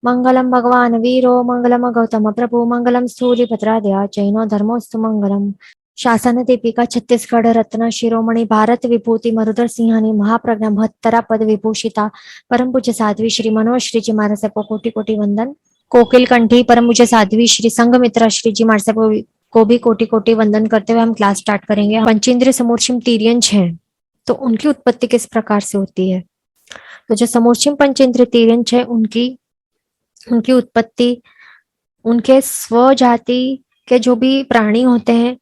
मंगलम भगवान वीरो मंगलम गौतम प्रभु मंगलम सूर्यभद्रादया जैनो धर्मोस्तु मंगलम। शासन दीपिका छत्तीसगढ़ रत्न शिरोमणि भारत विभूति मरुधर सिंहानी महाप्रज्ञा महत्तरा पद विभूषिता परम पूज्य साध्वी श्री मनोज श्री जी महाराज को कोटि कोटि वंदन। कोकिल कंठी परम पूज्य साध्वी श्री संघमित्रा श्री जी महाराज को भी कोटि कोटि वंदन करते हुए हम क्लास स्टार्ट करेंगे। पंचेंद्रिय समूर्छिम तिर्यंच हैं, तो उनकी उत्पत्ति किस प्रकार से होती है? तो जो समूर्छिम पंचेंद्रिय तिर्यंच है उनकी उनकी उत्पत्ति उनके स्वजाति के जो भी प्राणी होते हैं,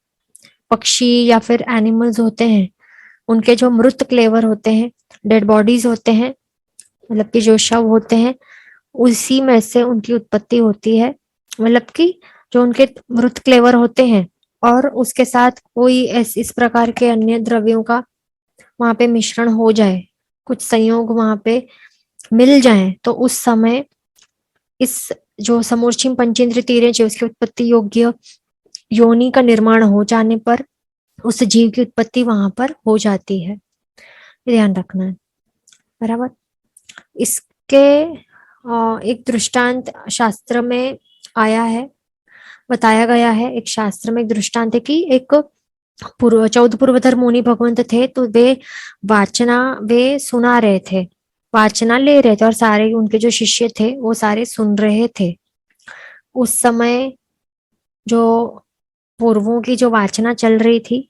पक्षी या फिर एनिमल्स होते हैं, उनके जो मृत क्लेवर होते हैं, डेड बॉडीज होते हैं, मतलब कि जो शव होते हैं, उसी में से उनकी उत्पत्ति होती है। मतलब कि जो उनके मृत क्लेवर होते हैं और उसके साथ कोई इस प्रकार के अन्य द्रव्यों का वहां पे मिश्रण हो जाए, कुछ संयोग वहां पे मिल जाए, तो उस समय इस जो समूर्छिम पंचेंद्रिय तिर्यंच है उसकी उत्पत्ति योग्य योनि का निर्माण हो जाने पर उस जीव की उत्पत्ति वहां पर हो जाती है। ध्यान रखना है, बराबर। इसके एक दृष्टांत शास्त्र में आया है, बताया गया है। एक शास्त्र में एक दृष्टांत है कि एक पूर्व 14 पूर्वधर मुनि भगवंत थे, तो वे सुना रहे थे, वाचना ले रहे थे और सारे उनके जो शिष्य थे वो सारे सुन रहे थे। उस समय जो पूर्वों की जो वाचना चल रही थी,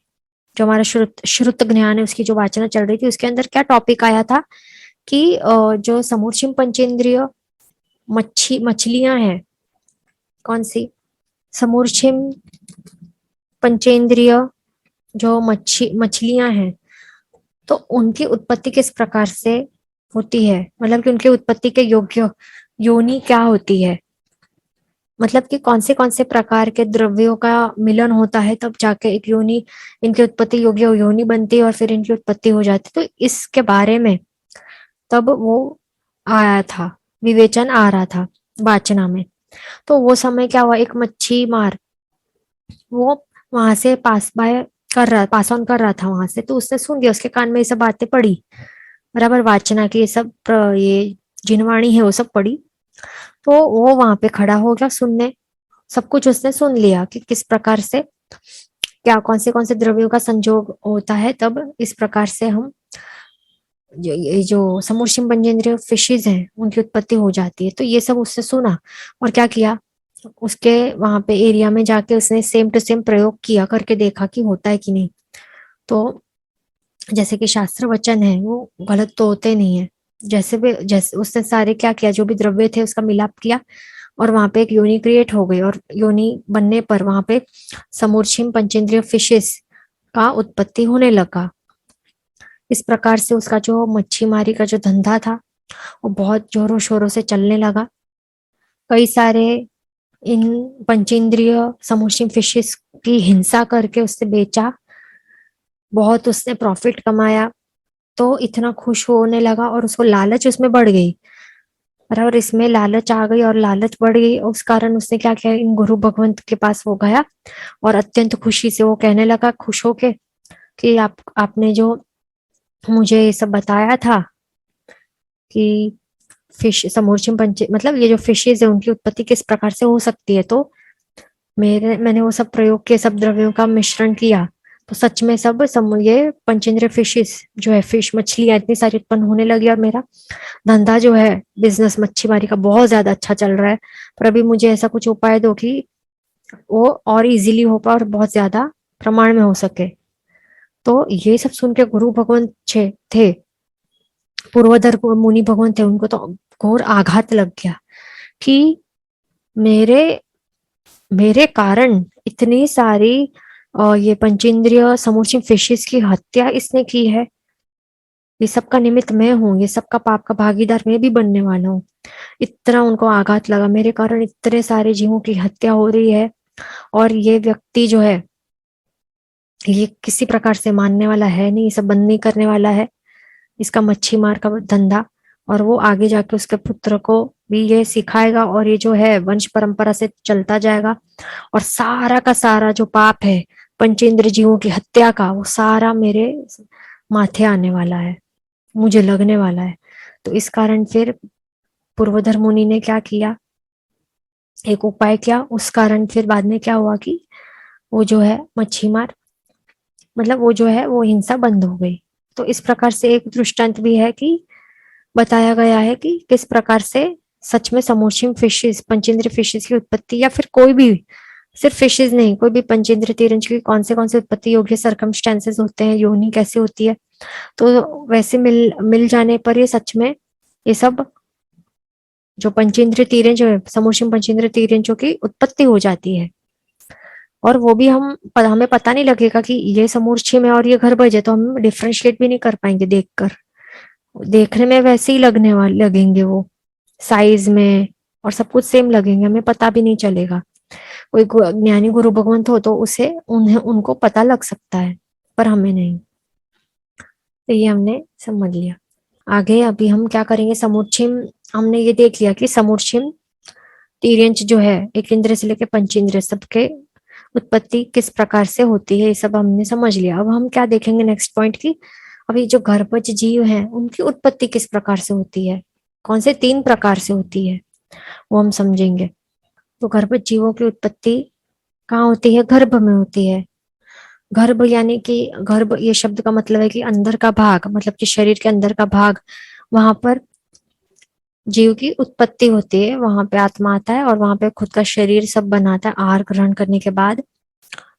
जो हमारा श्रुत ज्ञान है उसकी जो वाचना चल रही थी, उसके अंदर क्या टॉपिक आया था कि जो समूर्छिम पंचेंद्रिय मछलियां हैं, कौन सी समूर्छिम पंचेंद्रिय जो मछलियां हैं, तो उनकी उत्पत्ति किस प्रकार से होती है, मतलब कि उनकी उत्पत्ति के योग्य योनि क्या होती है, मतलब कि कौन से प्रकार के द्रव्यों का मिलन होता है तब जाके एक योनि, इनकी उत्पत्ति योग्य योनि बनती है और फिर इनकी उत्पत्ति हो जाती है। तो इसके बारे में तब वो आया था, विवेचन आ रहा था वाचना में। तो वो समय क्या हुआ, एक मच्छी मार वो वहां से पास ऑन कर रहा था वहां से, तो उसने सुन लिया, उसके कान में ये सब बातें पड़ी, बराबर। वाचना की ये सब ये जिनवाणी है वो सब पड़ी, तो वो वहां पे खड़ा हो गया सुनने। सब कुछ उसने सुन लिया कि किस प्रकार से क्या कौन से द्रव्यों का संयोग होता है, तब इस प्रकार से हम ये जो समूर्छिम पंचेंद्रिय फिशेज हैं उनकी उत्पत्ति हो जाती है। तो ये सब उसने सुना और क्या किया, उसके वहां पे एरिया में जाके उसने सेम टू सेम प्रयोग किया, करके देखा कि होता है कि नहीं। तो जैसे कि शास्त्र वचन है वो गलत तो होते नहीं है, जैसे उसने सारे क्या किया, जो भी द्रव्य थे उसका मिलाप किया और वहां पे एक योनि क्रिएट हो गई, और योनि बनने पर वहां पे समूर्छिम पंचेंद्रिय फिशेस का उत्पत्ति होने लगा। इस प्रकार से उसका जो मच्छी मारी का जो धंधा था वो बहुत जोरों शोरों से चलने लगा। कई सारे इन पंचेंद्रिय समूर्छिम फिशेस की हिंसा करके उससे बेचा, बहुत उसने प्रॉफिट कमाया। तो इतना खुश होने लगा और उसको लालच उसमें बढ़ गई, और इसमें लालच आ गई और लालच बढ़ गई, उस कारण उसने क्या किया, इन गुरु भगवंत के पास वो गया और अत्यंत खुशी से वो कहने लगा, खुश होके, कि आपने जो मुझे ये सब बताया था कि फिश समूर्छिम पंच मतलब ये जो फिशेज है उनकी उत्पत्ति किस प्रकार से हो सकती है, तो मैंने वो सब प्रयोग किए, सब द्रव्यों का मिश्रण किया, तो सच में ये पंचेंद्रिय फिशेस जो है, फिश मछलियां इतनी सारी उत्पन्न होने लगी और मेरा धंधा जो है, बिजनेस मच्छी मारी का बहुत ज्यादा अच्छा चल रहा है। पर अभी मुझे ऐसा कुछ उपाय दो कि वो और इजीली हो पाए और बहुत ज्यादा प्रमाण में हो सके। तो ये सब सुन के गुरु भगवान थे, पूर्वधर मुनि भगवान थे, उनको तो घोर आघात लग गया कि मेरे मेरे कारण इतनी सारी ये पंचेंद्रिय समूची फिशेस की हत्या इसने की है, ये सब का निमित्त मैं हूँ, ये सब का पाप का भागीदार मैं भी बनने वाला हूँ। इतना उनको आघात लगा, मेरे कारण इतने सारे जीवों की हत्या हो रही है, और ये व्यक्ति जो है ये किसी प्रकार से मानने वाला है नहीं, ये सब बंद नहीं करने वाला है, इसका मच्छी मार का धंधा, और वो आगे जाके उसके पुत्र को भी ये सिखाएगा, और ये जो है वंश परंपरा से चलता जाएगा, और सारा का सारा जो पाप है पंचेंद्र जीवों की हत्या का, वो सारा मेरे माथे आने वाला है, मुझे लगने वाला है। तो इस कारण फिर पूर्वधर मुनि ने क्या किया, एक उपाय किया, उस कारण फिर बाद में क्या हुआ कि वो जो है मच्छी मार, मतलब वो जो है वो हिंसा बंद हो गई। तो इस प्रकार से एक दृष्टांत भी है कि बताया गया है कि किस प्रकार से सच में समोचिम फिशेस, पंचेंद्र फिशेस की उत्पत्ति, या फिर कोई भी, सिर्फ फिशेस नहीं, कोई भी पंचेंद्र तीरंज की कौन से उत्पत्ति योग्य सर्कमस्टेंसेस होते हैं, योनि कैसे होती है। तो वैसे मिल मिल जाने पर ये सच में ये सब जो पंचेंद्र तीरंज है, समोचिम पंचेंद्र तीरंजों की उत्पत्ति हो जाती है। और वो भी हमें पता नहीं लगेगा कि ये समूर्छिम है और ये गर्भज है, तो हम डिफ्रेंशिएट भी नहीं कर पाएंगे देखकर। देखने में वैसे ही लगने वाले लगेंगे वो, साइज में और सब कुछ सेम लगेंगे, हमें पता भी नहीं चलेगा। कोई ज्ञानी गुरु भगवंत हो तो उसे उन्हें उनको पता लग सकता है, पर हमें नहीं। तो ये हमने समझ लिया। आगे अभी हम क्या करेंगे, समुच्चयम। हमने ये देख लिया कि समुच्चयम तीर्यंच जो है, एक इंद्र से लेकर पंचेंद्र सबके उत्पत्ति किस प्रकार से होती है, ये सब हमने समझ लिया। अब हम क्या देखेंगे नेक्स्ट पॉइंट की, अभी जो गर्भज जीव हैं उनकी उत्पत्ति किस प्रकार से होती है, कौन से 3 प्रकार से होती है, वो हम समझेंगे। तो गर्भज जीवों की उत्पत्ति कहाँ होती है, गर्भ में होती है। गर्भ यानी कि गर्भ, ये शब्द का मतलब है कि अंदर का भाग, मतलब कि शरीर के अंदर का भाग, वहां पर जीव की उत्पत्ति होती है। वहां पे आत्मा आता है और वहां पे खुद का शरीर सब बनाता है, आहार ग्रहण करने के बाद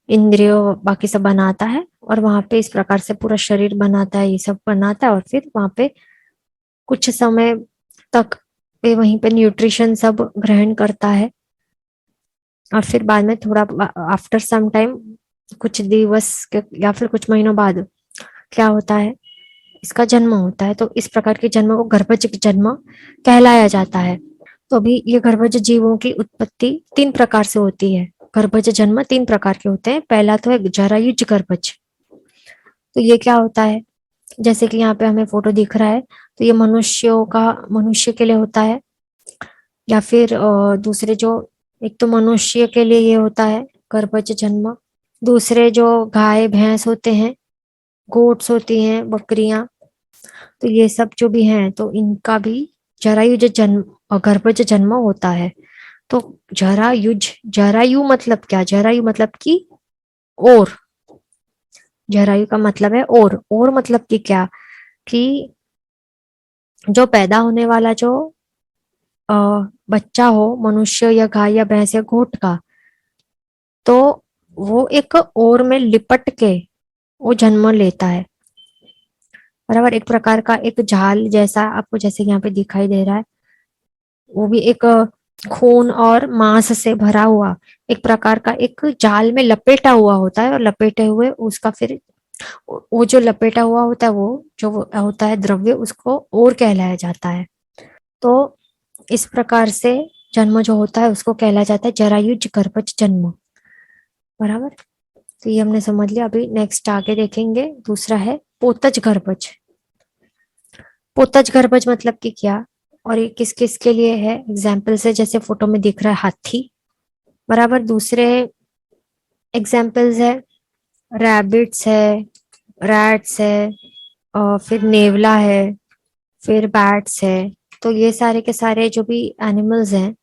इंद्रियों बाकी सब बनाता है, और वहां पे इस प्रकार से पूरा शरीर बनाता है, ये सब बनाता है, और फिर वहां पे कुछ समय तक वे वहीं पे न्यूट्रिशन सब ग्रहण करता है। और फिर बाद में थोड़ा आफ्टर सम टाइम, कुछ दिवस के या फिर कुछ महीनों बाद क्या होता है, इसका जन्म होता है। तो इस प्रकार के जन्म को गर्भज जन्म कहलाया जाता है। तो अभी ये गर्भज जीवों की उत्पत्ति 3 प्रकार से होती है। गर्भज जन्म 3 प्रकार के होते हैं। पहला तो है जरायुज गर्भज। तो ये क्या होता है, जैसे कि यहाँ पे हमें फोटो दिख रहा है, तो ये मनुष्य के लिए होता है, या फिर दूसरे जो, एक तो मनुष्य के लिए ये होता है गर्भज जन्म, दूसरे जो गाय भैंस होते हैं, गोट्स होती हैं, बकरियां, तो ये सब जो भी हैं तो इनका भी जरायुज जन्म और गर्भज जन्म होता है। तो जरायु मतलब क्या, जरायु मतलब कि और, जरायु का मतलब है और मतलब कि क्या, कि जो पैदा होने वाला जो अ, बच्चा हो, मनुष्य या गाय या भैंस या गोट का, तो वो एक और में लिपट के वो जन्म लेता है। बराबर, एक प्रकार का एक जाल जैसा आपको जैसे यहाँ पे दिखाई दे रहा है, वो भी एक खून और मांस से भरा हुआ एक प्रकार का एक जाल में लपेटा हुआ होता है, और लपेटे हुए उसका फिर वो जो लपेटा हुआ होता है, वो जो होता है द्रव्य, उसको और कहलाया जाता है। तो इस प्रकार से जन्म जो होता है उसको कहलाया जाता है जरायुज गर्भज जन्म। बराबर, तो ये हमने समझ लिया। अभी नेक्स्ट आगे देखेंगे, दूसरा है पोतज गर्भज। पोतज गर्भज मतलब कि क्या, और ये किस किस के लिए है, एग्जाम्पल से जैसे फोटो में दिख रहा है हाथी। बराबर, दूसरे एग्जाम्पल्स है रैबिट्स है, रैट्स है, और फिर नेवला है, फिर बैट्स है। तो ये सारे के सारे जो भी एनिमल्स हैं,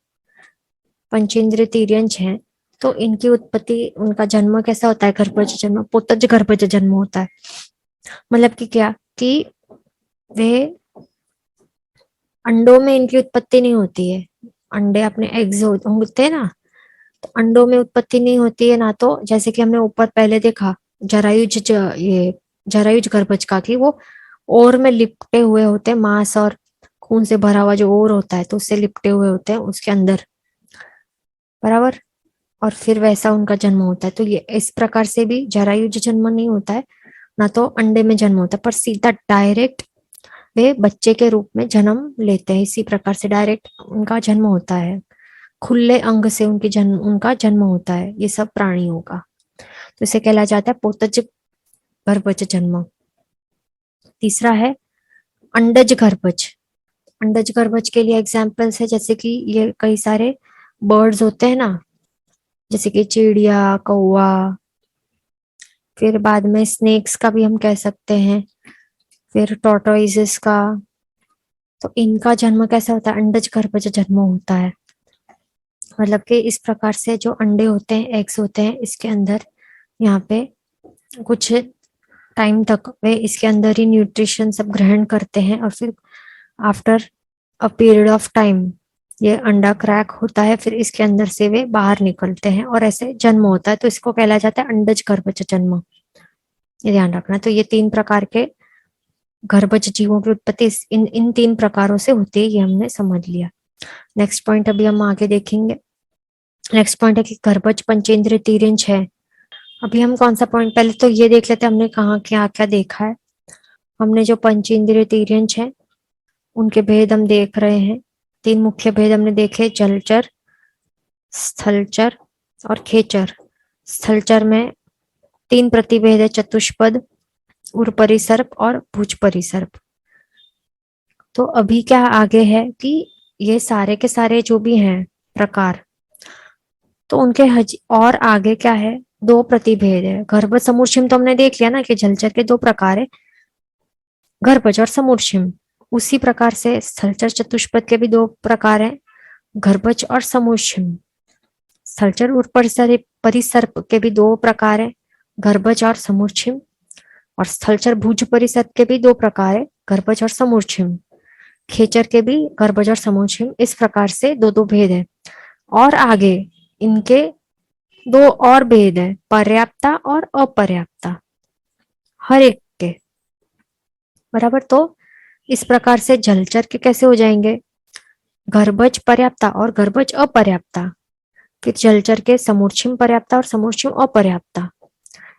पंचेंद्रिय तिर्यंच हैं, तो इनकी उत्पत्ति, उनका जन्म कैसा होता है, गर्भज जन्म, पोतज गर्भज जन्म होता है। मतलब कि क्या, कि वे अंडों में इनकी उत्पत्ति नहीं होती है। अंडे अपने एग्स होते हैं ना, तो अंडों में उत्पत्ति नहीं होती है ना। तो जैसे कि हमने ऊपर पहले देखा ये जरायुज गर्भज का, कि वो ओर में लिपटे हुए होते हैं, मांस और खून से भरा हुआ जो ओर होता है, तो उससे लिपटे हुए होते हैं उसके अंदर। बराबर, और फिर वैसा उनका जन्म होता है। तो ये इस प्रकार से भी जरायुज जन्म नहीं होता है, ना तो अंडे में जन्म होता है, पर सीधा डायरेक्ट वे बच्चे के रूप में जन्म लेते हैं। इसी प्रकार से डायरेक्ट उनका जन्म होता है, खुले अंग से उनका जन्म होता है, ये सब प्राणियों का। तो इसे कहला जाता है पोतज गर्भज जन्म। तीसरा है अंडज गर्भज। अंडज गर्भज के लिए एग्जाम्पल्स है, जैसे कि ये कई सारे बर्ड्स होते हैं ना, जैसे कि चिड़िया, कौवा, फिर बाद में स्नेक्स का भी हम कह सकते हैं, फिर टॉर्टोइजेस का, तो इनका जन्म कैसे होता है, अंडज गर्भज जन्म होता है। मतलब कि इस प्रकार से जो अंडे होते हैं, एग्स होते हैं, इसके अंदर यहाँ पे कुछ टाइम तक वे इसके अंदर ही न्यूट्रिशन सब ग्रहण करते हैं, और फिर after a period of time ये अंडा क्रैक होता है, फिर इसके अंदर से वे बाहर निकलते हैं और ऐसे जन्म होता है। तो इसको कहला जाता है अंडज गर्भज जन्म, ये ध्यान रखना। तो ये 3 प्रकार के गर्भज जीवों की उत्पत्ति इन इन 3 प्रकारों से होती है, ये हमने समझ लिया। नेक्स्ट पॉइंट अभी हम आगे देखेंगे। नेक्स्ट पॉइंट है कि गर्भज पंचेंद्रिय तीर्यंश है। अभी हम कौन सा पॉइंट, पहले तो ये देख लेते हैं हमने कहाँ क्या क्या देखा है। हमने जो पंचेंद्रिय तीर्यंश है उनके भेद हम देख रहे हैं। 3 मुख्य भेद हमने देखे, जलचर, स्थलचर और खेचर। स्थलचर में 3 प्रतिभेद है, चतुष्पद, उरपरिसर्प और भुजपरिसर्प। तो अभी क्या आगे है कि ये सारे के सारे जो भी हैं प्रकार, तो उनके और आगे क्या है, 2 प्रतिभेद है। गर्भ समूर्छिम तो हमने देख लिया ना कि जलचर के 2 प्रकार है, गर्भज और समूर्छिम। उसी प्रकार से स्थलचर चतुष्पद के भी 2 प्रकार है, गर्भज और समूर्छिम। स्थलचर उरपरिसर्प परिसर्प के भी 2 प्रकार है, गर्भज और समूर्छिम। और स्थलचर भुज परिसर्प के भी 2 प्रकार है, गर्भज और समूर्छिम। खेचर के भी गर्भज और समूर्छिम। इस प्रकार से 2 भेद है। और आगे इनके 2 और भेद है, पर्याप्ता और अपर्याप्ता, हर एक के बराबर। तो इस प्रकार से जलचर के कैसे हो जाएंगे, गर्भज पर्याप्ता और गर्भज अपर्याप्ता। फिर जलचर के समूर्छिम पर्याप्ता और समूर्छिम अपर्याप्ता।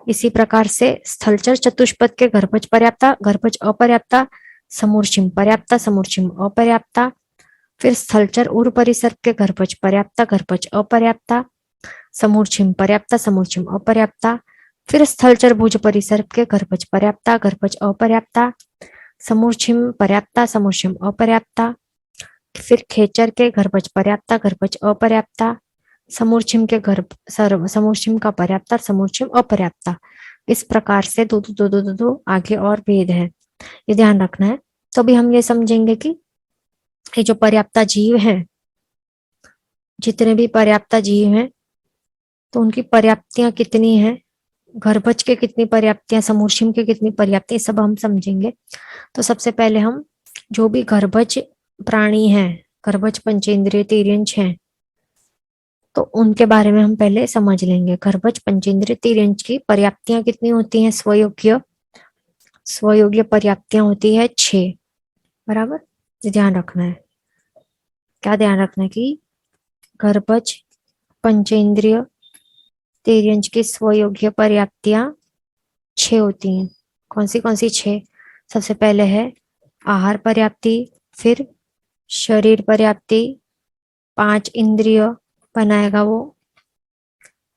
इसी प्रकार से स्थलचर चतुष्पद के गर्भज पर्याप्ता, गर्भज अपर्याप्ता, समूर्छिम पर्याप्ता, समूर्छिम अपर्याप्ता। फिर स्थलचर उर परिसर्प के गर्भज पर्याप्ता, गर्भज अपर्याप्ता, समूर्छिम पर्याप्ता, समूर्छिम अपर्याप्ता। फिर स्थलचर भुज परिसर्प के गर्भज पर्याप्ता, गर्भज अपर्याप्ता, समूर्छिम पर्याप्ता, समूर्छिम अपर्याप्ता। फिर खेचर के गर्भज पर्याप्ता, गर्भज अपर्याप्ता, समूर्छिम के गर्भ समूर्छिम का पर्याप्ता, समूर्छिम अपर्याप्ता। इस प्रकार से 2 आगे और भेद है, ये ध्यान रखना है। तो अभी हम ये समझेंगे कि ये जो पर्याप्ता जीव हैं, जितने भी पर्याप्ता जीव हैं, तो उनकी पर्याप्तियां कितनी हैं, गर्भज के कितनी पर्याप्तियां, समूर्छिम के कितनी पर्याप्तियां, सब हम समझेंगे। तो सबसे पहले हम जो भी गर्भज प्राणी हैं, गर्भज पंचेंद्रिय तीर्यंश हैं, तो उनके बारे में हम पहले समझ लेंगे। गर्भज पंचेंद्रिय तीर्यंश की पर्याप्तियां कितनी होती हैं, स्वयोग्य स्वयोग्य पर्याप्तियां होती है 6, बराबर। ध्यान रखना है, क्या ध्यान रखना है कि गर्भज पंचेंद्रिय तीर्यंश की स्वयोग्य पर्याप्तियां 6 होती हैं। कौन सी 6? सबसे पहले है आहार पर्याप्ति, फिर शरीर पर्याप्ति, 5 इंद्रिय बनाएगा वो,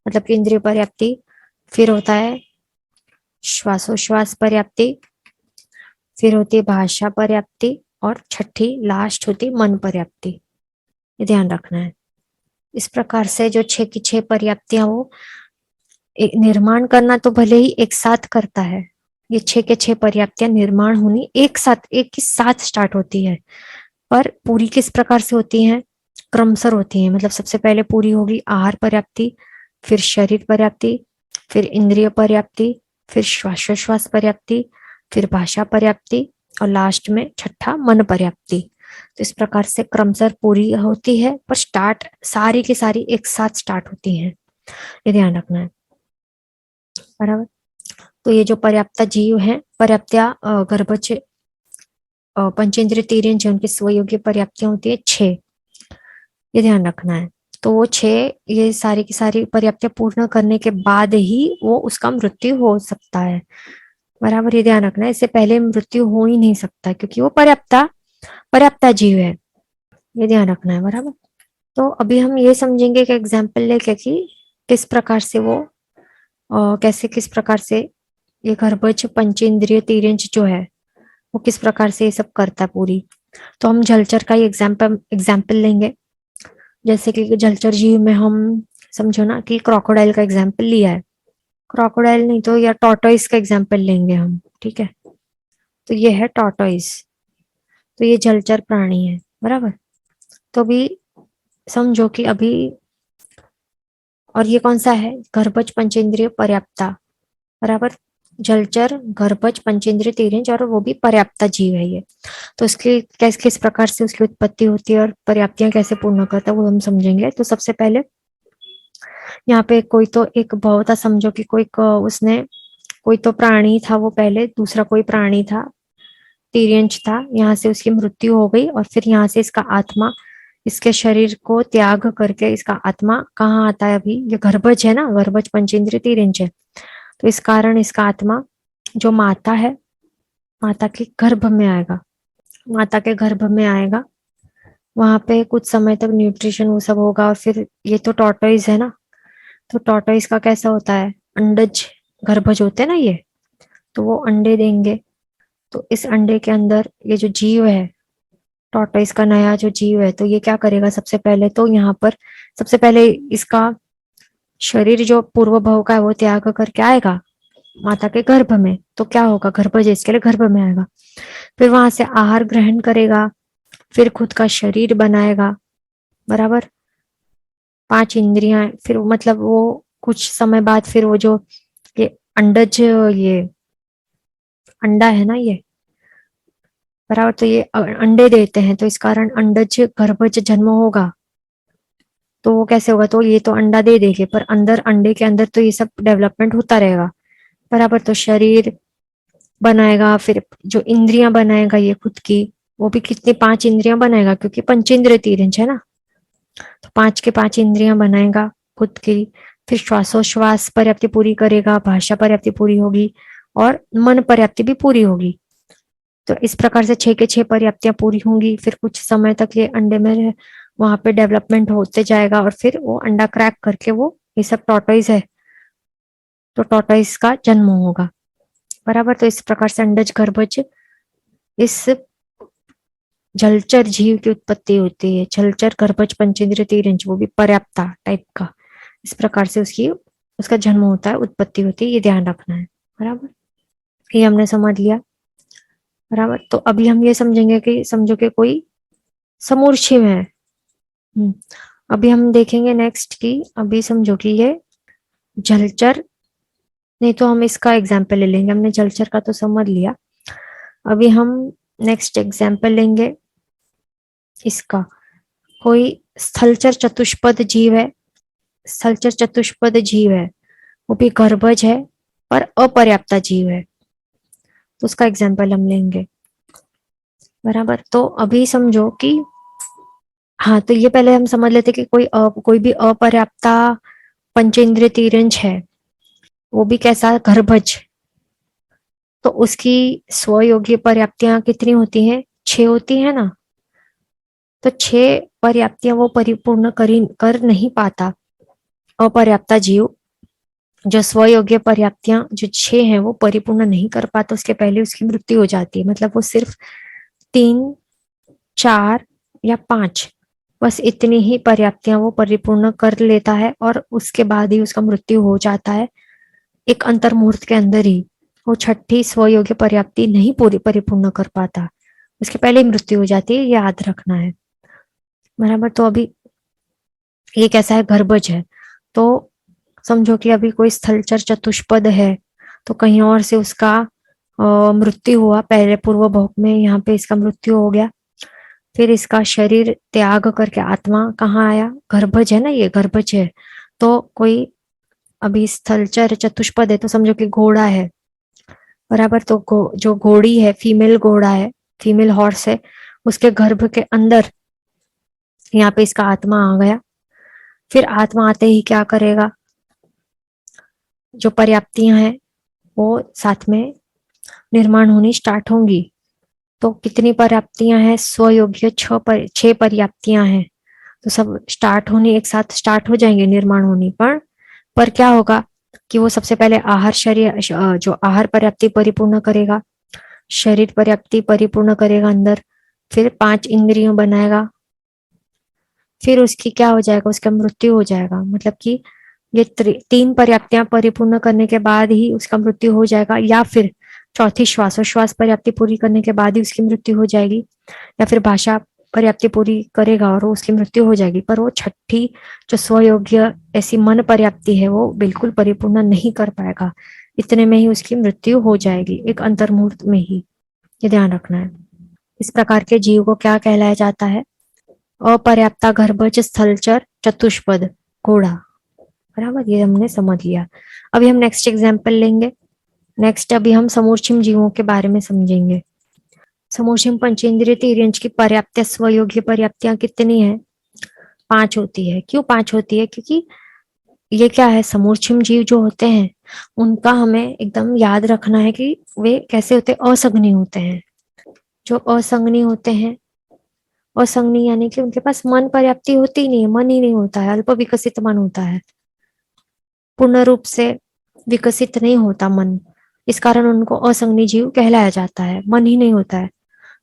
मतलब कि इंद्रिय पर्याप्ति। फिर होता है श्वासोश्वास पर्याप्ति, फिर होती है भाषा पर्याप्ति, और छठी लास्ट होती मन पर्याप्ति। ये ध्यान रखना है। इस प्रकार से जो 6 की 6 पर्याप्तियां वो एक निर्माण करना तो भले ही एक साथ करता है, ये 6 के 6 पर्याप्तियां निर्माण होनी एक साथ एक ही साथ स्टार्ट होती है, पर पूरी किस प्रकार से होती है, क्रमशः होती है। मतलब सबसे पहले पूरी होगी आहार पर्याप्ति, फिर शरीर पर्याप्ति, फिर इंद्रिय पर्याप्ति, फिर श्वासोश्वास पर्याप्ति, फिर भाषा पर्याप्ति, और लास्ट में छठा मन पर्याप्ति। तो इस प्रकार से क्रमशः पूरी होती है, पर स्टार्ट सारी की सारी एक साथ स्टार्ट होती है, ये ध्यान रखना है, बराबर। तो ये जो पर्याप्ता जीव है, पर्याप्त्या गर्भज पंचेंद्रिय तीर्यंश, उनकी स्वयोग्य पर्याप्तियां होती है 6, ये ध्यान रखना है। तो वो 6 ये सारी की सारी पर्याप्तियां पूर्ण करने के बाद ही वो उसका मृत्यु हो सकता है, बराबर। ये ध्यान रखना है, इससे पहले मृत्यु हो ही नहीं सकता, क्योंकि वो पर्याप्ता जीव है, ये ध्यान रखना है, बराबर। तो अभी हम ये समझेंगे कि एग्जाम्पल लेके कि किस प्रकार से वो कैसे किस प्रकार से ये गर्भज पंचेंद्रिय तीर्यंश जो है वो किस प्रकार से ये सब करता है पूरी। तो हम जलचर का ही एग्जाम्पल लेंगे। जैसे कि जलचर जीव में हम समझो ना कि क्रोकोडाइल का एग्जाम्पल लिया है, क्रोकोडाइल नहीं तो या टॉर्टोइस का एग्जाम्पल लेंगे हम, ठीक है। तो ये है टॉर्टोइस। तो ये जलचर प्राणी है, बराबर। तो अभी समझो कि अभी, और ये कौन सा है, गर्भज पंचेंद्रिय पर्याप्ता, बराबर। जलचर गर्भज पंचेंद्रिय तीर्यंच और वो भी पर्याप्ता जीव है ये। तो उसकी किस किस प्रकार से उसकी उत्पत्ति होती है और पर्याप्तियां कैसे पूर्ण करता है वो हम समझेंगे। तो सबसे पहले यहाँ पे कोई तो एक बहुत समझो कि उसने कोई तो प्राणी था, वो पहले दूसरा कोई प्राणी था, तिर्यंच था, यहाँ से उसकी मृत्यु हो गई और फिर यहाँ से इसका आत्मा इसके शरीर को त्याग करके इसका आत्मा कहाँ आता है, अभी ये गर्भज है ना, गर्भज पंचेंद्रिय तिर्यंच है। तो इस कारण इसका आत्मा जो माता है, माता के गर्भ में आएगा, माता के गर्भ में आएगा। वहां पे कुछ समय तक न्यूट्रिशन वो सब होगा और फिर ये तो टॉर्टोइज है ना, तो टॉर्टोइज का कैसा होता है, अंडज गर्भज होते हैं ना ये, तो वो अंडे देंगे। तो इस अंडे के अंदर ये जो जीव है, टॉर्टोइज का नया जो जीव है, तो ये क्या करेगा, सबसे पहले तो यहाँ पर सबसे पहले इसका शरीर जो पूर्व भव का है वो त्याग करके आएगा माता के गर्भ में। तो क्या होगा, गर्भज इसके लिए गर्भ में आएगा, फिर वहां से आहार ग्रहण करेगा, फिर खुद का शरीर बनाएगा, बराबर। 5 इंद्रियां, फिर मतलब वो कुछ समय बाद फिर वो जो ये अंडज, ये अंडा है ना ये, बराबर, तो ये अंडे देते हैं, तो इस कारण अंडज गर्भज जन्म होगा। तो वो कैसे होगा, तो ये तो अंडा दे देंगे पर अंदर अंडे के अंदर तो ये सब डेवलपमेंट होता रहेगा, बराबर। तो शरीर बनाएगा, फिर जो इंद्रियां बनाएगा ये खुद की, वो भी कितनी 5 इंद्रियां बनाएगा क्योंकि पंचेंद्रिय तीर्यंच है ना, तो 5 के 5 इंद्रियां बनाएगा खुद की। फिर श्वासोश्वास पर्याप्ति पूरी करेगा, भाषा पर्याप्ति पूरी होगी और मन पर्याप्ति भी पूरी होगी। तो इस प्रकार से 6 के 6 पर्याप्तियां पूरी होंगी। फिर कुछ समय तक ये अंडे में वहां पे डेवलपमेंट होते जाएगा और फिर वो अंडा क्रैक करके वो, ये सब टॉर्टोइज है तो टॉर्टोइज का जन्म होगा, बराबर। तो इस प्रकार से अंडज गर्भज इस जलचर जीव की उत्पत्ति होती है। जलचर गर्भज पंचेंद्रिय तीर्यंच, वो भी पर्याप्ता टाइप का, इस प्रकार से उसकी उसका जन्म होता है, उत्पत्ति होती है, ये ध्यान रखना है, बराबर। ये हमने समझ लिया, बराबर। तो अभी हम ये समझेंगे कि समझो कि कोई समूर्छिव है। अभी हम देखेंगे नेक्स्ट की, अभी समझो कि ये जलचर, नहीं तो हम इसका एग्जाम्पल ले लेंगे, हमने जलचर का तो समझ लिया। अभी हम नेक्स्ट एग्जाम्पल लेंगे इसका, कोई स्थलचर चतुष्पद जीव है, स्थलचर चतुष्पद जीव है, वो भी गर्भज है पर अपर्याप्ता जीव है, तो उसका एग्जाम्पल हम लेंगे, बराबर। तो अभी समझो कि, हाँ, तो ये पहले हम समझ लेते कि कोई भी अपर्याप्ता पंचेंद्रिय तीर्यंच है, वो भी कैसा, गर्भज, तो उसकी स्वयोग्य पर्याप्तियां कितनी होती हैं, 6 होती है ना। तो 6 पर्याप्तियां वो परिपूर्ण कर नहीं पाता अपर्याप्ता जीव, जो स्वयोग्य पर्याप्तियां जो 6 हैं वो परिपूर्ण नहीं कर पाता, उसके पहले उसकी मृत्यु हो जाती है। मतलब वो सिर्फ 3, 4 या 5, बस इतनी ही पर्याप्तियां वो परिपूर्ण कर लेता है और उसके बाद ही उसका मृत्यु हो जाता है, एक अंतर मुहूर्त के अंदर ही। वो छठी स्वयोग्य पर्याप्ति नहीं पूरी परिपूर्ण कर पाता, उसके पहले ही मृत्यु हो जाती है, याद रखना है, बराबर। तो अभी ये कैसा है, गर्भज है। तो समझो कि अभी कोई स्थलचर चतुष्पद है, तो कहीं और से उसका मृत्यु हुआ, पहले पूर्व भोग में यहाँ पे इसका मृत्यु हो गया, फिर इसका शरीर त्याग करके आत्मा कहाँ आया, गर्भज है ना, ये गर्भज है। तो कोई अभी स्थलचर चतुष्पद है, तो समझो कि घोड़ा है, बराबर। तो जो घोड़ी है, फीमेल घोड़ा है, फीमेल हॉर्स है, उसके गर्भ के अंदर यहाँ पे इसका आत्मा आ गया। फिर आत्मा आते ही क्या करेगा, जो पर्याप्तियां हैं वो साथ में निर्माण होनी स्टार्ट होंगी। तो कितनी पर्याप्तियां हैं, स्वयोग्य 6 पर्याप्तियां हैं, तो सब स्टार्ट होनी, एक साथ स्टार्ट हो जाएंगे निर्माण होनी पर क्या होगा कि वो सबसे पहले आहार शरीर जो आहार पर्याप्ति परिपूर्ण करेगा, शरीर पर्याप्ति परिपूर्ण करेगा अंदर, फिर 5 इंद्रियों बनाएगा, फिर उसकी क्या हो जाएगा, उसका मृत्यु हो जाएगा। मतलब कि ये 3 पर्याप्तियां परिपूर्ण करने के बाद ही उसका मृत्यु हो जाएगा, या फिर चौथी श्वासोश्वास पर्याप्ति पूरी करने के बाद ही उसकी मृत्यु हो जाएगी, या फिर भाषा पर्याप्ति पूरी करेगा और उसकी मृत्यु हो जाएगी। पर वो छठी जो स्वयोग्य ऐसी मन पर्याप्ति है वो बिल्कुल परिपूर्ण नहीं कर पाएगा, इतने में ही उसकी मृत्यु हो जाएगी, एक अंतर्मुहूर्त में ही, ये ध्यान रखना है। इस प्रकार के जीव को क्या कहलाया जाता है? अपर्याप्ता गर्भज स्थलचर चतुष्पद घोड़ा। बराबर, ये हमने समझ लिया। अभी हम नेक्स्ट एग्जाम्पल लेंगे। नेक्स्ट अभी हम समूर्छिम जीवों के बारे में समझेंगे। समूर्छिम पंचेंद्रिय तिर्यंच की पर्याप्त स्वयोग्य पर्याप्तियां कितनी है? 5 होती है। क्यों 5 होती है? क्योंकि ये क्या है, समूर्छिम जीव जो होते हैं उनका हमें एकदम याद रखना है कि वे कैसे होते हैं, असंगनी होते हैं। जो असंगनी होते हैं, असंगनी यानी कि उनके पास मन पर्याप्ति होती ही नहीं है, मन ही नहीं होता है, अल्प विकसित मन होता है, पूर्ण रूप से विकसित नहीं होता मन। इस कारण उनको असंगनी जीव कहलाया जाता है। मन ही नहीं होता है,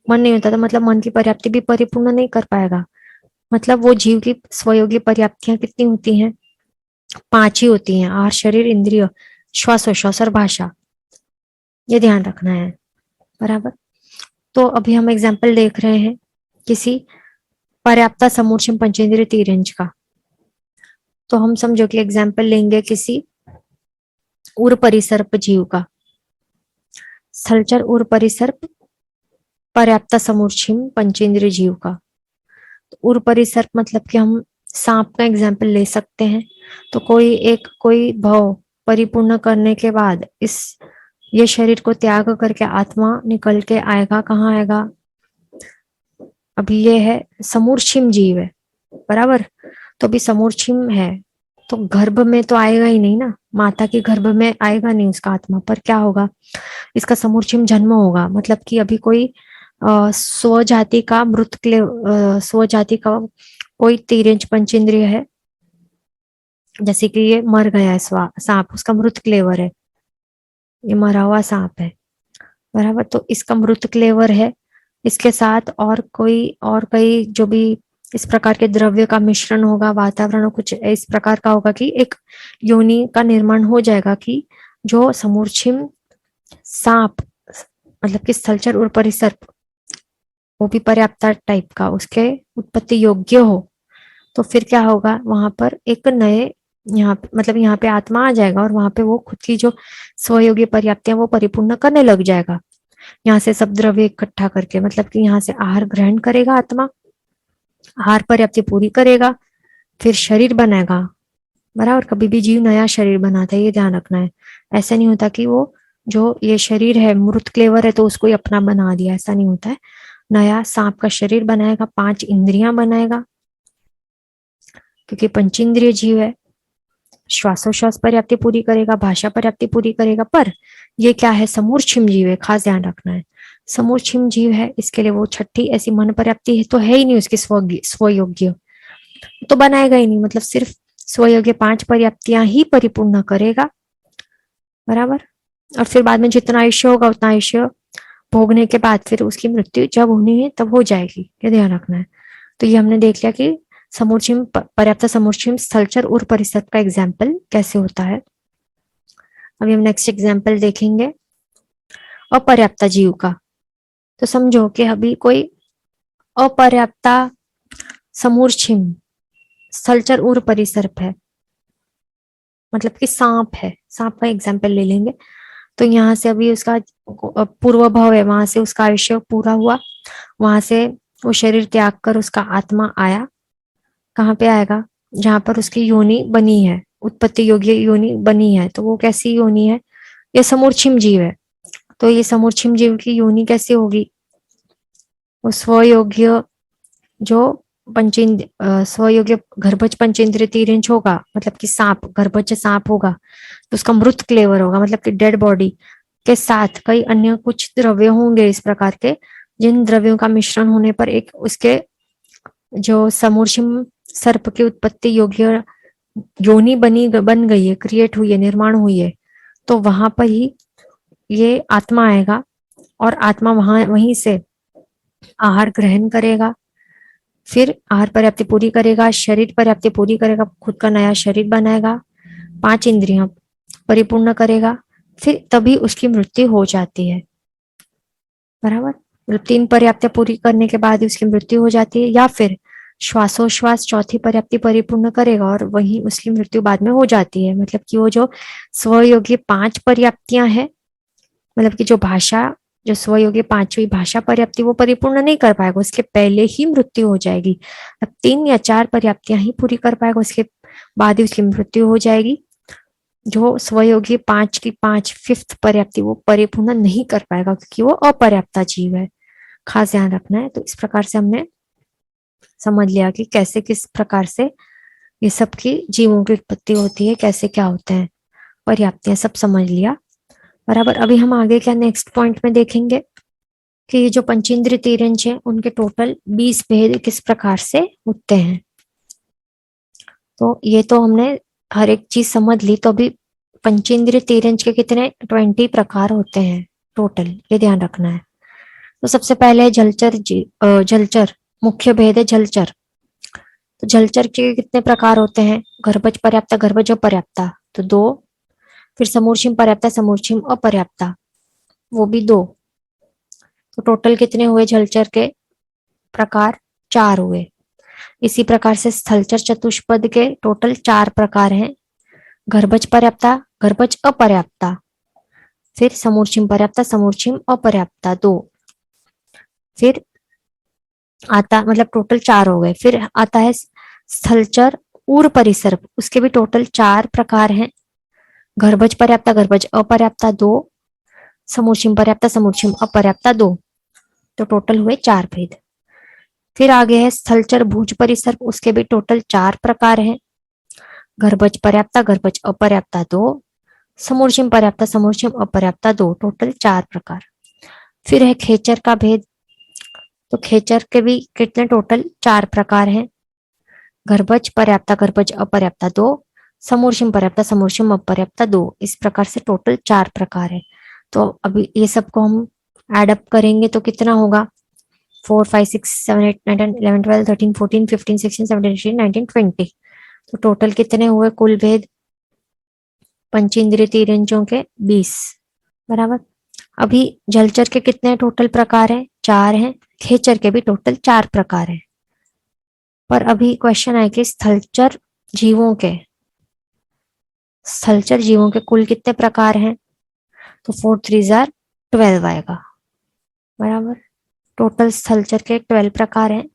मन नहीं होता तो मतलब मन की पर्याप्ति भी परिपूर्ण नहीं कर पाएगा। मतलब वो जीव की स्वयोगी पर्याप्तियां कितनी होती हैं? 5 ही होती हैं, आहार, शरीर, इंद्रिय, श्वासोश्वास और भाषा, ये ध्यान रखना है। बराबर। तो अभी हम एग्जाम्पल देख रहे हैं किसी पर्याप्ता समूर्छिम पंचेंद्रिय तिर्यंच का। तो हम समझो कि एग्जाम्पल लेंगे किसी उर परिसर्प जीव का। स्थलचर उर परिसर्प पर्याप्ता समूर्छिम पंचेंद्रिय जीव का। तो उर परिसर्प मतलब कि हम सांप का एग्जाम्पल ले सकते हैं। तो कोई भाव परिपूर्ण करने के बाद ये शरीर को त्याग करके आत्मा निकल के आएगा, कहाँ आएगा? अभी ये है समूर्छिम जीव है, बराबर। तो अभी समूर्छिम है तो गर्भ में तो आएगा ही नहीं ना, माता के गर्भ में आएगा नहीं उसका आत्मा, पर क्या होगा, इसका समूर्छिम जन्म होगा। मतलब कि अभी कोई स्वजाति का स्वजाति का कोई तिर्यंच पंचेंद्रिय है, जैसे कि ये मर गया है सांप, उसका मृत क्लेवर है, ये मरा हुआ सांप है, बराबर। तो इसका मृत क्लेवर है, इसके साथ और कई जो भी इस प्रकार के द्रव्य का मिश्रण होगा, वातावरण कुछ इस प्रकार का होगा कि एक योनि का निर्माण हो जाएगा कि जो समूर्छिम सांप मतलब कि स्थलचर और परिसर्प वो भी पर्याप्त टाइप का उसके उत्पत्ति योग्य हो, तो फिर क्या होगा, वहां पर एक नए मतलब यहाँ पे आत्मा आ जाएगा और वहां पे वो खुद की जो स्वयोगी पर्याप्तियां वो परिपूर्ण करने लग जाएगा। यहाँ से सब द्रव्य इकट्ठा करके, मतलब कि यहाँ से आहार ग्रहण करेगा आत्मा, आहार पर्याप्ति पूरी करेगा, फिर शरीर बनाएगा, बराबर। कभी भी जीव नया शरीर बनाता है, ये ध्यान रखना है। ऐसा नहीं होता कि वो जो ये शरीर है मृत क्लेवर है तो उसको ही अपना बना दिया, ऐसा नहीं होता है। नया सांप का शरीर बनाएगा, 5 इंद्रियां बनाएगा, क्योंकि पंचेंद्रिय जीव है। श्वासोश्वास पर्याप्ति पूरी करेगा, भाषा पर्याप्ति पूरी करेगा, पर ये क्या है, समूर्छिम जीव है, खास ध्यान रखना है। समूर्छिम जीव है, इसके लिए वो छठी ऐसी मन पर्याप्ति है तो है ही नहीं उसकी स्वयोग्य, तो बनाएगा ही नहीं, मतलब सिर्फ स्वयोग्य 5 पर्याप्तियां ही परिपूर्ण करेगा, बराबर। और फिर बाद में जितना आयुष्य होगा उतना आयुष्य भोगने के बाद फिर उसकी मृत्यु जब होनी है तब हो जाएगी, ये ध्यान रखना है। तो ये हमने देख लिया कि समूर्छिम पर्याप्त समूर्छिम स्थलचर और परिसर्प का एग्जाम्पल कैसे होता है। अभी हम नेक्स्ट एग्जाम्पल देखेंगे अपर्याप्ता जीव का। तो समझो कि अभी कोई अपर्याप्ता समूर्छिम स्थलचर और परिसर्प है, मतलब कि सांप है, सांप का एग्जाम्पल ले लेंगे। तो यहाँ से अभी उसका पूर्व भाव है, वहां से उसका आयुष्य पूरा हुआ, वहां से वो शरीर त्याग कर उसका आत्मा आया, कहाँ पे आएगा, जहां पर उसकी योनि बनी है, उत्पत्ति योग्य योनि बनी है। तो वो कैसी योनि है, ये समूर्छिम जीव है। तो ये समूर्छिम जीव की योनि कैसी होगी, वो स्वयोग्य जो स्वयोग्य गर्भज पंचेंद्रिय तिर्यंच होगा, मतलब कि सांप, गर्भज सांप होगा, तो उसका मृत क्लेवर होगा, मतलब कि डेड बॉडी के साथ कई अन्य कुछ द्रव्य होंगे इस प्रकार के, जिन द्रव्यों का मिश्रण होने पर एक उसके जो समूर्छिम सर्प की उत्पत्ति योग्य योनि बन गई है, क्रिएट हुई है, निर्माण हुई है। तो वहां पर ही ये आत्मा आएगा और आत्मा वहीं से आहार ग्रहण करेगा, फिर आहार पर्याप्ति पूरी करेगा, शरीर पर्याप्ति पूरी करेगा, खुद का नया शरीर बनाएगा, 5 इंद्रियां परिपूर्ण करेगा, फिर तभी उसकी मृत्यु हो जाती है। बराबर, मतलब 3 पर्याप्तियां पूरी करने के बाद ही उसकी मृत्यु हो जाती है, या फिर श्वासोश्वास चौथी पर्याप्ति परिपूर्ण करेगा और वही उसकी मृत्यु बाद में हो जाती है। मतलब कि वो जो स्वयोगी 5 पर्याप्तियां हैं, मतलब कि जो स्वयोगी 5वीं भाषा पर्याप्ति वो परिपूर्ण नहीं कर पाएगा, उसके पहले ही मृत्यु हो जाएगी। अब 3 या 4 पर्याप्तियां ही पूरी कर पाएगा, उसके बाद ही उसकी मृत्यु हो जाएगी। जो स्वयोगी 5 की 5 5th पर्याप्ति वो परिपूर्ण नहीं कर पाएगा, क्योंकि वो अपर्याप्ता जीव है। खास ध्यान रखना है। तो इस प्रकार से हमने समझ लिया कि कैसे किस प्रकार से ये सब की जीवों की उत्पत्ति होती है, कैसे क्या होते हैं, पर्याप्तियां सब समझ लिया। बराबर, अभी हम आगे क्या नेक्स्ट पॉइंट में देखेंगे कि ये जो पंचेंद्रिय तिर्यंच है उनके टोटल 20 भेद किस प्रकार से होते हैं। तो ये तो हमने हर एक चीज समझ ली। तो अभी पंचेंद्रिय तिर्यंच के कितने 20 प्रकार होते हैं टोटल, ये ध्यान रखना है। तो सबसे पहले है जलचर। मुख्य भेद है जलचर। तो जलचर के कितने प्रकार होते हैं? गर्भज पर्याप्ता, गर्भज अपर्याप्ता, तो 2। फिर समूर्छिम पर्याप्ता, समूर्छिम अपर्याप्ता, वो भी 2। तो टोटल कितने हुए जलचर के प्रकार? 4 हुए। इसी प्रकार से स्थलचर चतुष्पद के टोटल 4 प्रकार हैं। गर्भज पर्याप्ता, गर्भज अपर्याप्ता, फिर समूर्छिम पर्याप्ता, समूर्छिम अपर्याप्ता 2। फिर आता मतलब टोटल 4 हो गए। फिर आता है स्थलचर उर परिसर्प, उसके भी टोटल 4 प्रकार हैं। गर्भज पर्याप्ता, गर्भज अपर्याप्ता 2, समूर्छिम पर्याप्ता, समूर्छिम अपर्याप्ता 2। तो टोटल हुए 4 भेद। फिर आगे है स्थलचर भुज परिसर्प, उसके भी टोटल 4 प्रकार हैं। गर्भज पर्याप्ता, गर्भज अपर्याप्ता 2, समूर्छिम पर्याप्ता, समूर्छिम अपर्याप्ता 2, टोटल 4 प्रकार। फिर है खेचर का भेद। तो खेचर के भी कितने टोटल 4 प्रकार हैं। गर्भज पर्याप्ता, गर्भज अपर्याप्ता 2, समूर्छिम पर्याप्ता, समूर्छिम अपर्याप्ता 2। इस प्रकार से टोटल 4 प्रकार है। तो अभी ये सबको हम एडअप करेंगे तो कितना होगा? 4 5 6 7 8 9 10 11 12 13 14 15 16 17 18 19 20। तो टोटल कितने हुए कुल भेद पंचेंद्रिय तिर्यंचों के? 20। बराबर। अभी जलचर के कितने टोटल प्रकार हैं? 4 हैं। खेचर के भी टोटल 4 प्रकार हैं। पर अभी क्वेश्चन है कि स्थलचर जीवों के कुल कितने प्रकार हैं? तो 4 3 12 आएगा। बराबर, टोटल स्थलचर के 12 प्रकार हैं।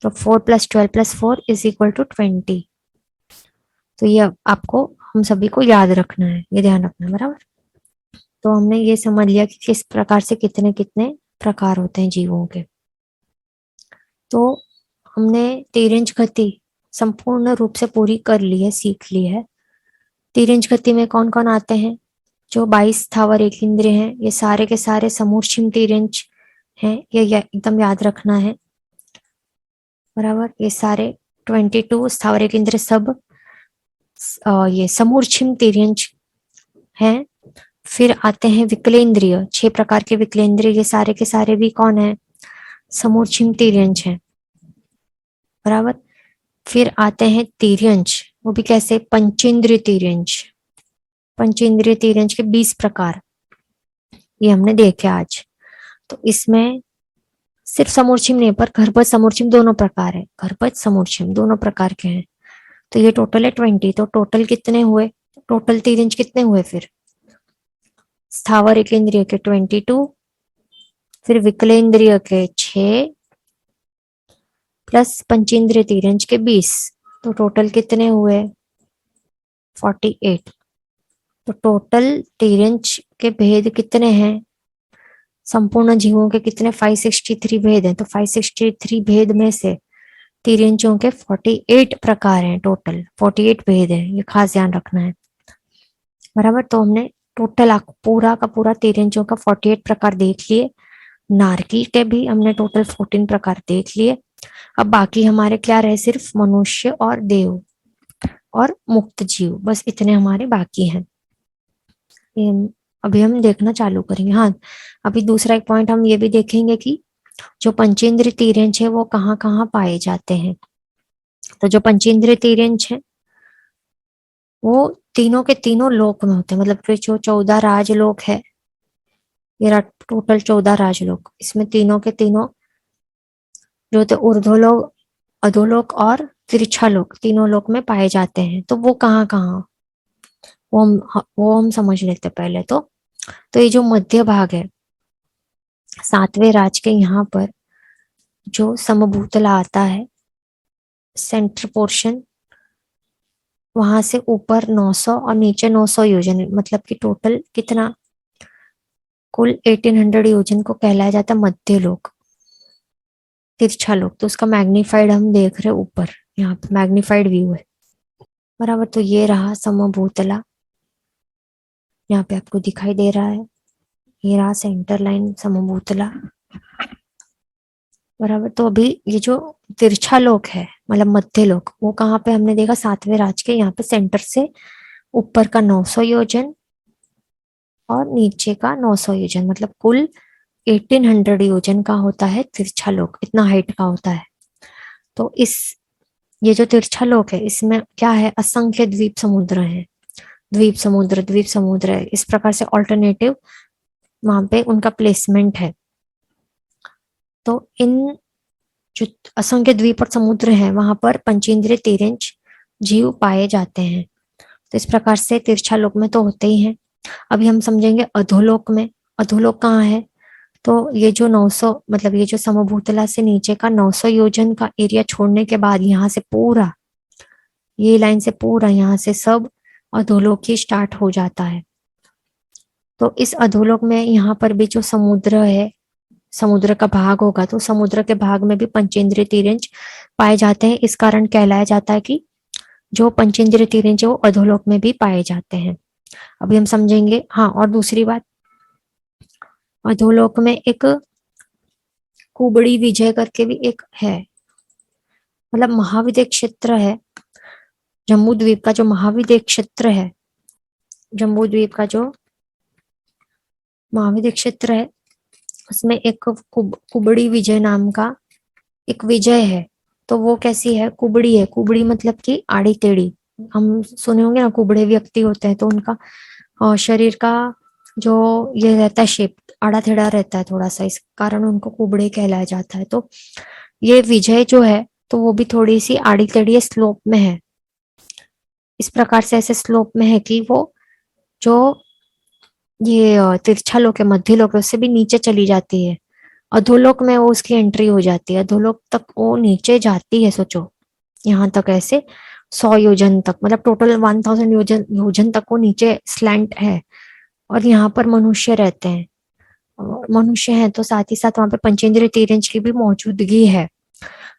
तो 4 + 12 + 4 = 20। तो ये आपको हम सभी को याद रखना है, ये ध्यान रखना है। बराबर, तो हमने ये समझ लिया कि किस प्रकार से कितने कितने प्रकार होते हैं जीवों के। तो हमने तिर्यंच गति संपूर्ण रूप से पूरी कर ली है, सीख ली है। तिर्यंच गति में कौन कौन आते हैं? जो 22 स्थावर एक इंद्रिय हैं, ये सारे के सारे समूर्छिम तिर्यंच हैं, ये एकदम याद रखना है। बराबर, ये सारे 22 स्थावर एक इंद्रिय सब ये समूर्छिम तिर्यंच हैं। फिर आते हैं विकलेंद्रिय, 6 प्रकार के विकलेंद्रिय, ये सारे के सारे भी कौन है? समूर्छिम तिर्यंच हैं। बराबर, फिर आते हैं तिर्यंच, वो भी कैसे? पंचेंद्रिय तिर्यंच। पंचेंद्रिय तिर्यंच के 20 प्रकार ये हमने देखे आज। तो इसमें सिर्फ समूर्छिम नहीं पर गर्भज समूर्छिम दोनों प्रकार है, गर्भज समूर्छिम दोनों प्रकार के हैं। तो ये टोटल है 20। तो टोटल कितने हुए? टोटल तिर्यंच कितने हुए फिर? स्थावर एकेंद्रिय के 22, फिर विकलेंद्रिय के 6 प्लस पंचेंद्रिय तिर्यंच के 20। तो टोटल कितने हुए? 48। तो टोटल तिर्यंच के भेद कितने हैं? संपूर्ण जीवों के कितने? 563 भेद हैं। तो 563 भेद में से तिर्यंचों के 48 प्रकार हैं, टोटल 48 भेद हैं, ये खास ध्यान रखना है। बराबर, तो हमने टोटल पूरा का पूरा तिर्यंचों का 48 प्रकार देख लिए। नारकी के भी हमने टोटल 14 प्रकार देख लिए। अब बाकी हमारे क्या रहे? सिर्फ मनुष्य और देव और मुक्त जीव, बस इतने हमारे बाकी हैं। अभी हम देखना चालू करेंगे। हाँ, अभी दूसरा एक पॉइंट हम ये भी देखेंगे कि जो पंचेंद्रिय तिर्यंच है वो कहाँ कहाँ पाए जाते हैं। तो जो पंचेंद्रिय तिर्यंच है वो तीनों के तीनों लोक में होते हैं, मतलब कि जो 14 राजलोक है, ये टोटल 14 राजलोक, इसमें तीनों के तीनों जो होते ऊर्ध्वलोक, अधोलोक और तिरछालोक, तीनों लोक में पाए जाते हैं। तो वो कहाँ कहाँ, वो हम समझ लेते हैं पहले तो ये जो मध्य भाग है सातवें राज के, यहाँ पर जो समभूतला आता है, सेंटर पोर्शन, वहां से ऊपर 900 और नीचे 900 योजन, मतलब कि टोटल कितना, कुल 1800 योजन को कहलाया जाता है मध्य लोक, तिरछा लोक। तो उसका मैग्नीफाइड हम देख रहे हैं ऊपर, यहाँ पे मैग्नीफाइड व्यू है, बराबर। तो ये रहा समभूतला, यहाँ पे आपको दिखाई दे रहा है, ये रहा सेंटर लाइन समभूतला, बराबर। तो अभी ये जो तिरछा लोक है, मतलब मध्य लोक, वो कहाँ पे हमने देखा, सातवें राज के यहाँ पे सेंटर से ऊपर का 900 योजन और नीचे का 900 योजन, मतलब कुल 1800 योजन का होता है तिरछा लोक, इतना हाइट का होता है। तो ये जो तिरछा लोक है, इसमें क्या है, असंख्य द्वीप समुद्र हैं, द्वीप समुद्र है, इस प्रकार से ऑल्टरनेटिव वहां पे उनका प्लेसमेंट है। तो इन जो असंख्य द्वीप और समुद्र हैं, वहां पर पंचेंद्रिय तिर्यंच जीव पाए जाते हैं। तो इस प्रकार से तिरछा लोक में तो होते ही हैं। अभी हम समझेंगे अधोलोक में। अधोलोक कहाँ है, तो ये जो 900, मतलब ये जो समभूतला से नीचे का 900 योजन का एरिया छोड़ने के बाद, यहाँ से पूरा, ये लाइन से पूरा यहाँ से सब अधोलोक ही स्टार्ट हो जाता है। तो इस अधोलोक में यहाँ पर भी जो समुद्र है, समुद्र का भाग होगा, तो समुद्र के भाग में भी पंचेंद्रिय तिर्यंच पाए जाते हैं। इस कारण कहलाया जाता है कि जो पंचेंद्रिय तिर्यंच है वो अधोलोक में भी पाए जाते हैं। अभी हम समझेंगे। हाँ, और दूसरी बात, अधोलोक में एक कुबड़ी विजय करके भी एक है, मतलब महाविद्य क्षेत्र है, जम्बू द्वीप का जो महाविद्य क्षेत्र है, जम्बू द्वीप का जो महाविद्य क्षेत्र है, उसमें एक कुबड़ी विजय नाम का एक विजय है। तो वो कैसी है, कुबड़ी है, कुबड़ी मतलब कि आड़ी टेढ़ी। हम सुने होंगे ना, कुबड़े व्यक्ति होते हैं तो उनका शरीर का जो ये रहता है शेप, आड़ा टेढ़ा रहता है थोड़ा सा, इस कारण उनको कुबड़े कहलाया जाता है। तो ये विजय जो है, तो वो भी थोड़ी सी आड़ी टेढ़ी स्लोप में है, इस प्रकार से ऐसे स्लोप में है कि वो जो ये तिरछा लोक है, मध्य लोक है, उससे भी नीचे चली जाती है। अधोलोक में वो उसकी एंट्री हो जाती है, अधोलोक तक वो नीचे जाती है, सोचो, यहाँ तक ऐसे 100 योजन तक, मतलब टोटल 1000 योजन योजन तक वो नीचे स्लैंट है। और यहाँ पर मनुष्य रहते हैं, और मनुष्य हैं तो साथ ही साथ वहां पे पंचेंद्रिय तिर्यंच की भी मौजूदगी है।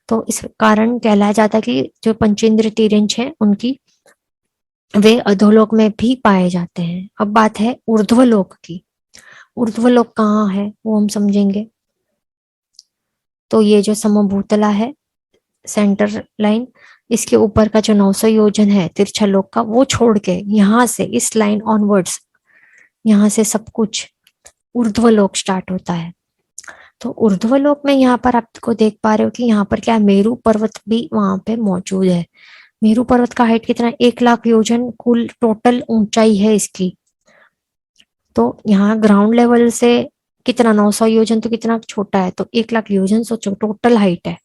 तो इस कारण कहलाया जाता है कि जो पंचेंद्रिय तिर्यंच है उनकी, वे अधोलोक में भी पाए जाते हैं। अब बात है ऊर्ध्वलोक की। ऊर्ध्वलोक कहाँ है वो हम समझेंगे। तो ये जो समभूतला है, सेंटर लाइन, इसके ऊपर का जो 900 योजन है तिरछा लोक का, वो छोड़ के यहाँ से इस लाइन ऑनवर्ड्स, यहाँ से सब कुछ ऊर्ध्वलोक स्टार्ट होता है। तो ऊर्ध्वलोक में यहाँ पर आपको देख पा रहे हो कि यहाँ पर क्या, मेरू पर्वत भी वहां पे मौजूद है। मेरू पर्वत का हाइट कितना, 1 लाख योजन कुल टोटल ऊंचाई है इसकी। तो यहाँ ग्राउंड लेवल से कितना, 900 योजन तो कितना छोटा है, तो 1 लाख योजन सोचो टोटल हाइट है।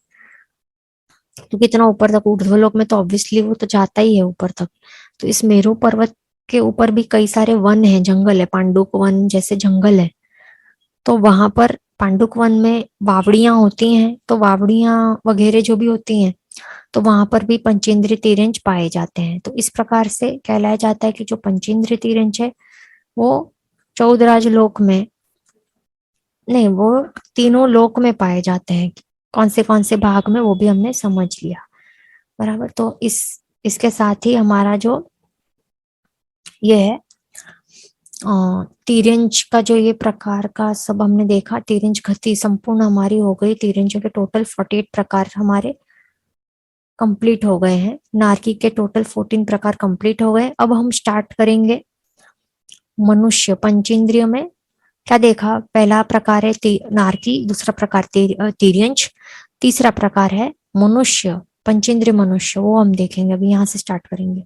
तो कितना ऊपर तक, ऊर्ध्वलोक में तो ऑब्वियसली वो तो जाता ही है ऊपर तक। तो इस मेरू पर्वत के ऊपर भी कई सारे वन है, जंगल है, पांडुक वन जैसे जंगल है। तो वहां पर पांडुक वन में बावड़ियां होती हैं, तो बावड़ियां वगैरह जो भी होती हैं, तो वहां पर भी पंचेंद्रिय तिर्यंच पाए जाते हैं। तो इस प्रकार से कहलाया जाता है कि जो पंचेंद्रिय तिर्यंच है वो 14 लोक में नहीं, वो तीनों लोक में पाए जाते हैं। कौन से भाग में, वो भी हमने समझ लिया, बराबर। तो इसके साथ ही हमारा जो ये है तिर्यंच का जो ये प्रकार का सब हमने देखा, तिर्यंच गति संपूर्ण हमारी हो गई। तिर्यंचों के टोटल 48 प्रकार हमारे कंप्लीट हो गए हैं। नारकी के टोटल 14 प्रकार कंप्लीट हो गए। अब हम स्टार्ट करेंगे मनुष्य। पंचेंद्रिय में क्या देखा, पहला प्रकार है नारकी, दूसरा प्रकार तिर्यंच, तीसरा प्रकार है मनुष्य, पंचेंद्रिय मनुष्य, वो हम देखेंगे। अभी यहाँ से स्टार्ट करेंगे।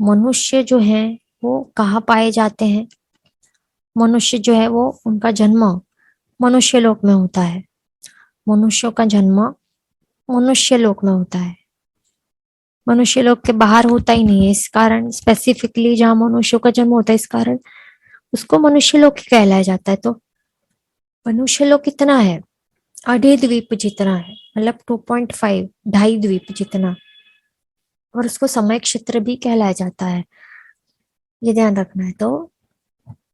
मनुष्य जो है वो कहाँ पाए जाते हैं? मनुष्य जो है वो उनका जन्म मनुष्य लोक में होता है। मनुष्यों का जन्म मनुष्य लोक में होता है, मनुष्य लोक के बाहर होता ही नहीं है। इस कारण स्पेसिफिकली जहाँ मनुष्यों का जन्म होता है, इस कारण उसको मनुष्य लोक ही कहलाया जाता है। तो मनुष्य लोक कितना है? आधे द्वीप जितना है, मतलब 2.5, 2.5 द्वीप जितना। और उसको समय क्षेत्र भी कहलाया जाता है, ये ध्यान रखना है। तो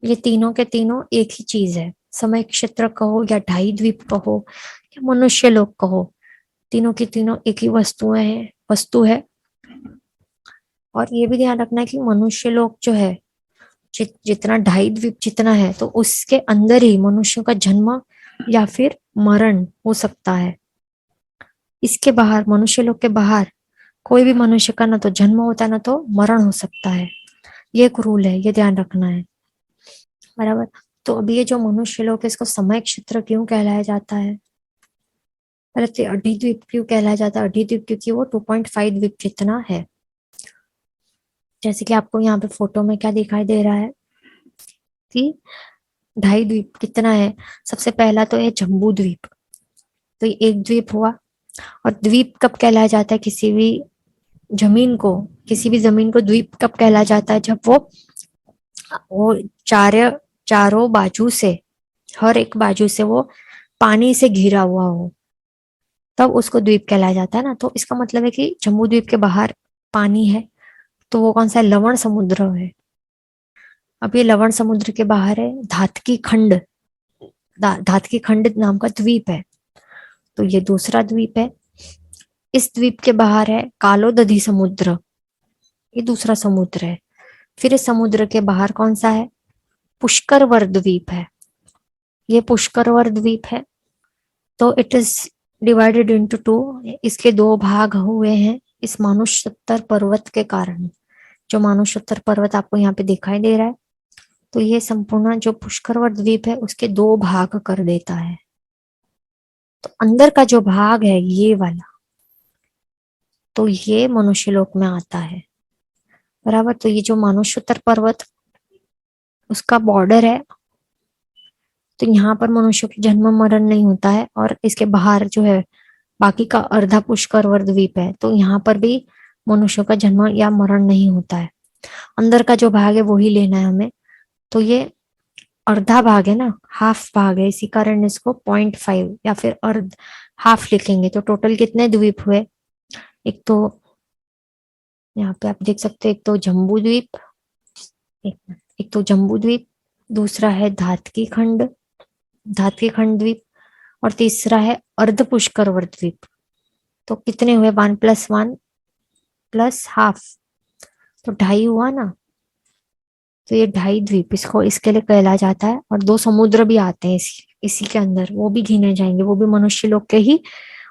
ये तीनों के तीनों एक ही चीज है। समय क्षेत्र कहो या 2.5 द्वीप कहो या मनुष्य लोक कहो, तीनों की तीनों एक ही वस्तु है। और ये भी ध्यान रखना है कि मनुष्य लोक जो है जितना 2.5 द्वीप जितना है, तो उसके अंदर ही मनुष्यों का जन्म या फिर मरण हो सकता है। इसके बाहर, मनुष्य लोक के बाहर कोई भी मनुष्य का ना तो जन्म होता है ना तो मरण हो सकता है। ये एक रूल है, ये ध्यान रखना है, बराबर। तो अभी ये जो मनुष्य लोक है, इसको समय क्षेत्र क्यों कहलाया जाता है? पहले तो अधिद्वीप क्यों कहलाया जाता है? अधिद्वीप क्योंकि वो 2.5 द्वीप जितना है। जैसे कि आपको यहाँ पे फोटो में क्या दिखाई दे रहा है कि 2.5 द्वीप कितना है। सबसे पहला तो है जम्बू द्वीप, तो ये एक द्वीप हुआ। और द्वीप कब कहलाया जाता है? जमीन को किसी भी जमीन को द्वीप कब कहलाया जाता है? जब वो चार चारों बाजू से, हर एक बाजू से वो पानी से घिरा हुआ हो, तब उसको द्वीप कहलाया जाता है ना। तो इसका मतलब है कि जम्बू द्वीप के बाहर पानी है, तो वो कौन सा है? लवण समुद्र है। अब ये लवण समुद्र के बाहर है धातकी खंड नाम का द्वीप है, तो ये दूसरा द्वीप है। इस द्वीप के बाहर है कालोदधी समुद्र, ये दूसरा समुद्र है। फिर इस समुद्र के बाहर कौन सा है? पुष्करवर द्वीप है, ये पुष्करवर द्वीप है। तो it is divided into two, इसके दो भाग हुए हैं इस मानुषोत्तर पर्वत के कारण। जो मानुषोत्तर पर्वत आपको यहाँ पे दिखाई दे रहा है, तो ये संपूर्ण जो पुष्करवर द्वीप है उसके दो भाग कर देता है। तो अंदर का जो भाग है ये वाला, तो ये मनुष्य लोक में आता है, बराबर। तो ये जो मानुषोत्तर पर्वत उसका बॉर्डर है, तो यहाँ पर मनुष्य की जन्म मरण नहीं होता है। और इसके बाहर जो है बाकी का अर्धा पुष्करवर द्वीप है, तो यहाँ पर भी मनुष्यों का जन्म या मरण नहीं होता है। अंदर का जो भाग है वो ही लेना है हमें। तो ये अर्धा भाग है ना, हाफ भाग है, इसी कारण इसको 0.5 या फिर अर्ध हाफ लिखेंगे। तो टोटल कितने द्वीप हुए? एक तो यहाँ पे आप देख सकते हैं, एक तो जम्बू द्वीप, एक तो जम्बू द्वीप, दूसरा है धातकी खंड द्वीप, और तीसरा है अर्ध पुष्करवर द्वीप। तो कितने हुए? 1+1+हाफ, तो 2.5 हुआ ना। तो ये 2.5 द्वीप इसको इसके लिए कहला जाता है। और दो समुद्र भी आते हैं इसी के अंदर, वो भी गिने जाएंगे, वो भी मनुष्य लोक के ही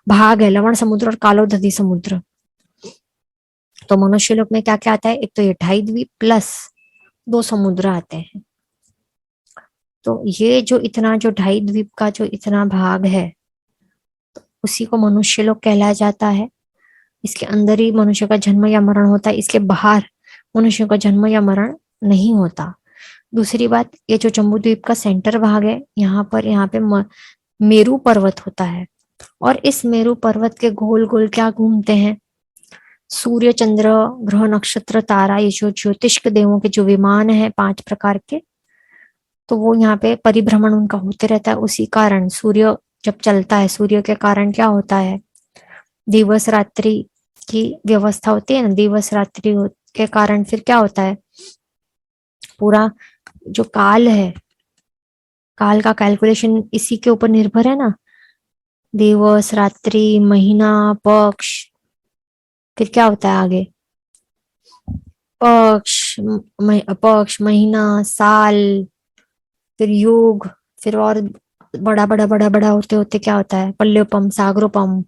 भाग है, लवण समुद्र और कालोदधी समुद्र। तो मनुष्य लोक में क्या क्या आता है? एक तो ये 2.5 द्वीप प्लस दो समुद्र आते हैं। तो ये जो इतना जो 2.5 द्वीप का जो इतना भाग है, उसी को मनुष्य लोक कहलाया जाता है। इसके अंदर ही मनुष्य का जन्म या मरण होता है, इसके बाहर मनुष्य का जन्म या मरण नहीं होता। दूसरी बात, ये जो जम्बू द्वीप का सेंटर भाग है, यहाँ पे मेरू पर्वत होता है। और इस मेरू पर्वत के गोल गोल क्या घूमते हैं? सूर्य, चंद्र, ग्रह, नक्षत्र, तारा, ये जो ज्योतिष देवों के जो विमान है 5 प्रकार के, तो वो यहाँ पे परिभ्रमण उनका होते रहता है। उसी कारण सूर्य जब चलता है, सूर्य के कारण क्या होता है? दिवस रात्रि की व्यवस्था होती है ना, दिवस रात्रि के कारण फिर क्या होता है? पूरा जो काल है, काल का कैलकुलेशन इसी के ऊपर निर्भर है ना। दिवस, रात्रि, महीना, पक्ष, फिर क्या होता है आगे? पक्ष, महीना, साल, फिर युग, फिर और बड़ा बड़ा बड़ा बड़ा होते होते क्या होता है? पल्योपम, सागरोपम,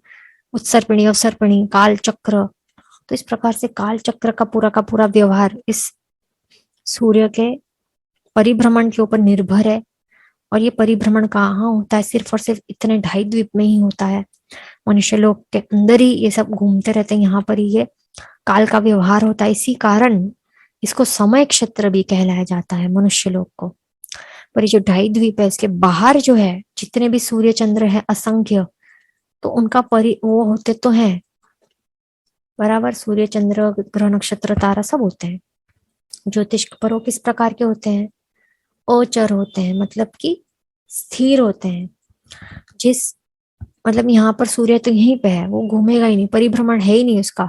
उत्सर्पिणी, अवसर्पिणी, काल चक्र। तो इस प्रकार से काल चक्र का पूरा व्यवहार इस सूर्य के परिभ्रमण के ऊपर निर्भर है। और ये परिभ्रमण कहाँ होता है? सिर्फ और सिर्फ इतने 2.5 द्वीप में ही होता है। मनुष्य लोक के अंदर ही ये सब घूमते रहते हैं, यहाँ पर ही ये काल का व्यवहार होता है। इसी कारण इसको समय क्षेत्र भी कहलाया जाता है मनुष्य लोक को। पर ये जो ढाई द्वीप है इसके बाहर जो है जितने भी सूर्य चंद्र है असंख्य, तो उनका वो होते तो हैं बराबर, सूर्य चंद्र ग्रह नक्षत्र तारा सब होते हैं। ज्योतिष पर वो किस प्रकार के होते हैं? अचर होते हैं, मतलब कि स्थिर होते हैं। जिस मतलब यहाँ पर सूर्य तो यहीं पे है, वो घूमेगा ही नहीं, परिभ्रमण है ही नहीं उसका।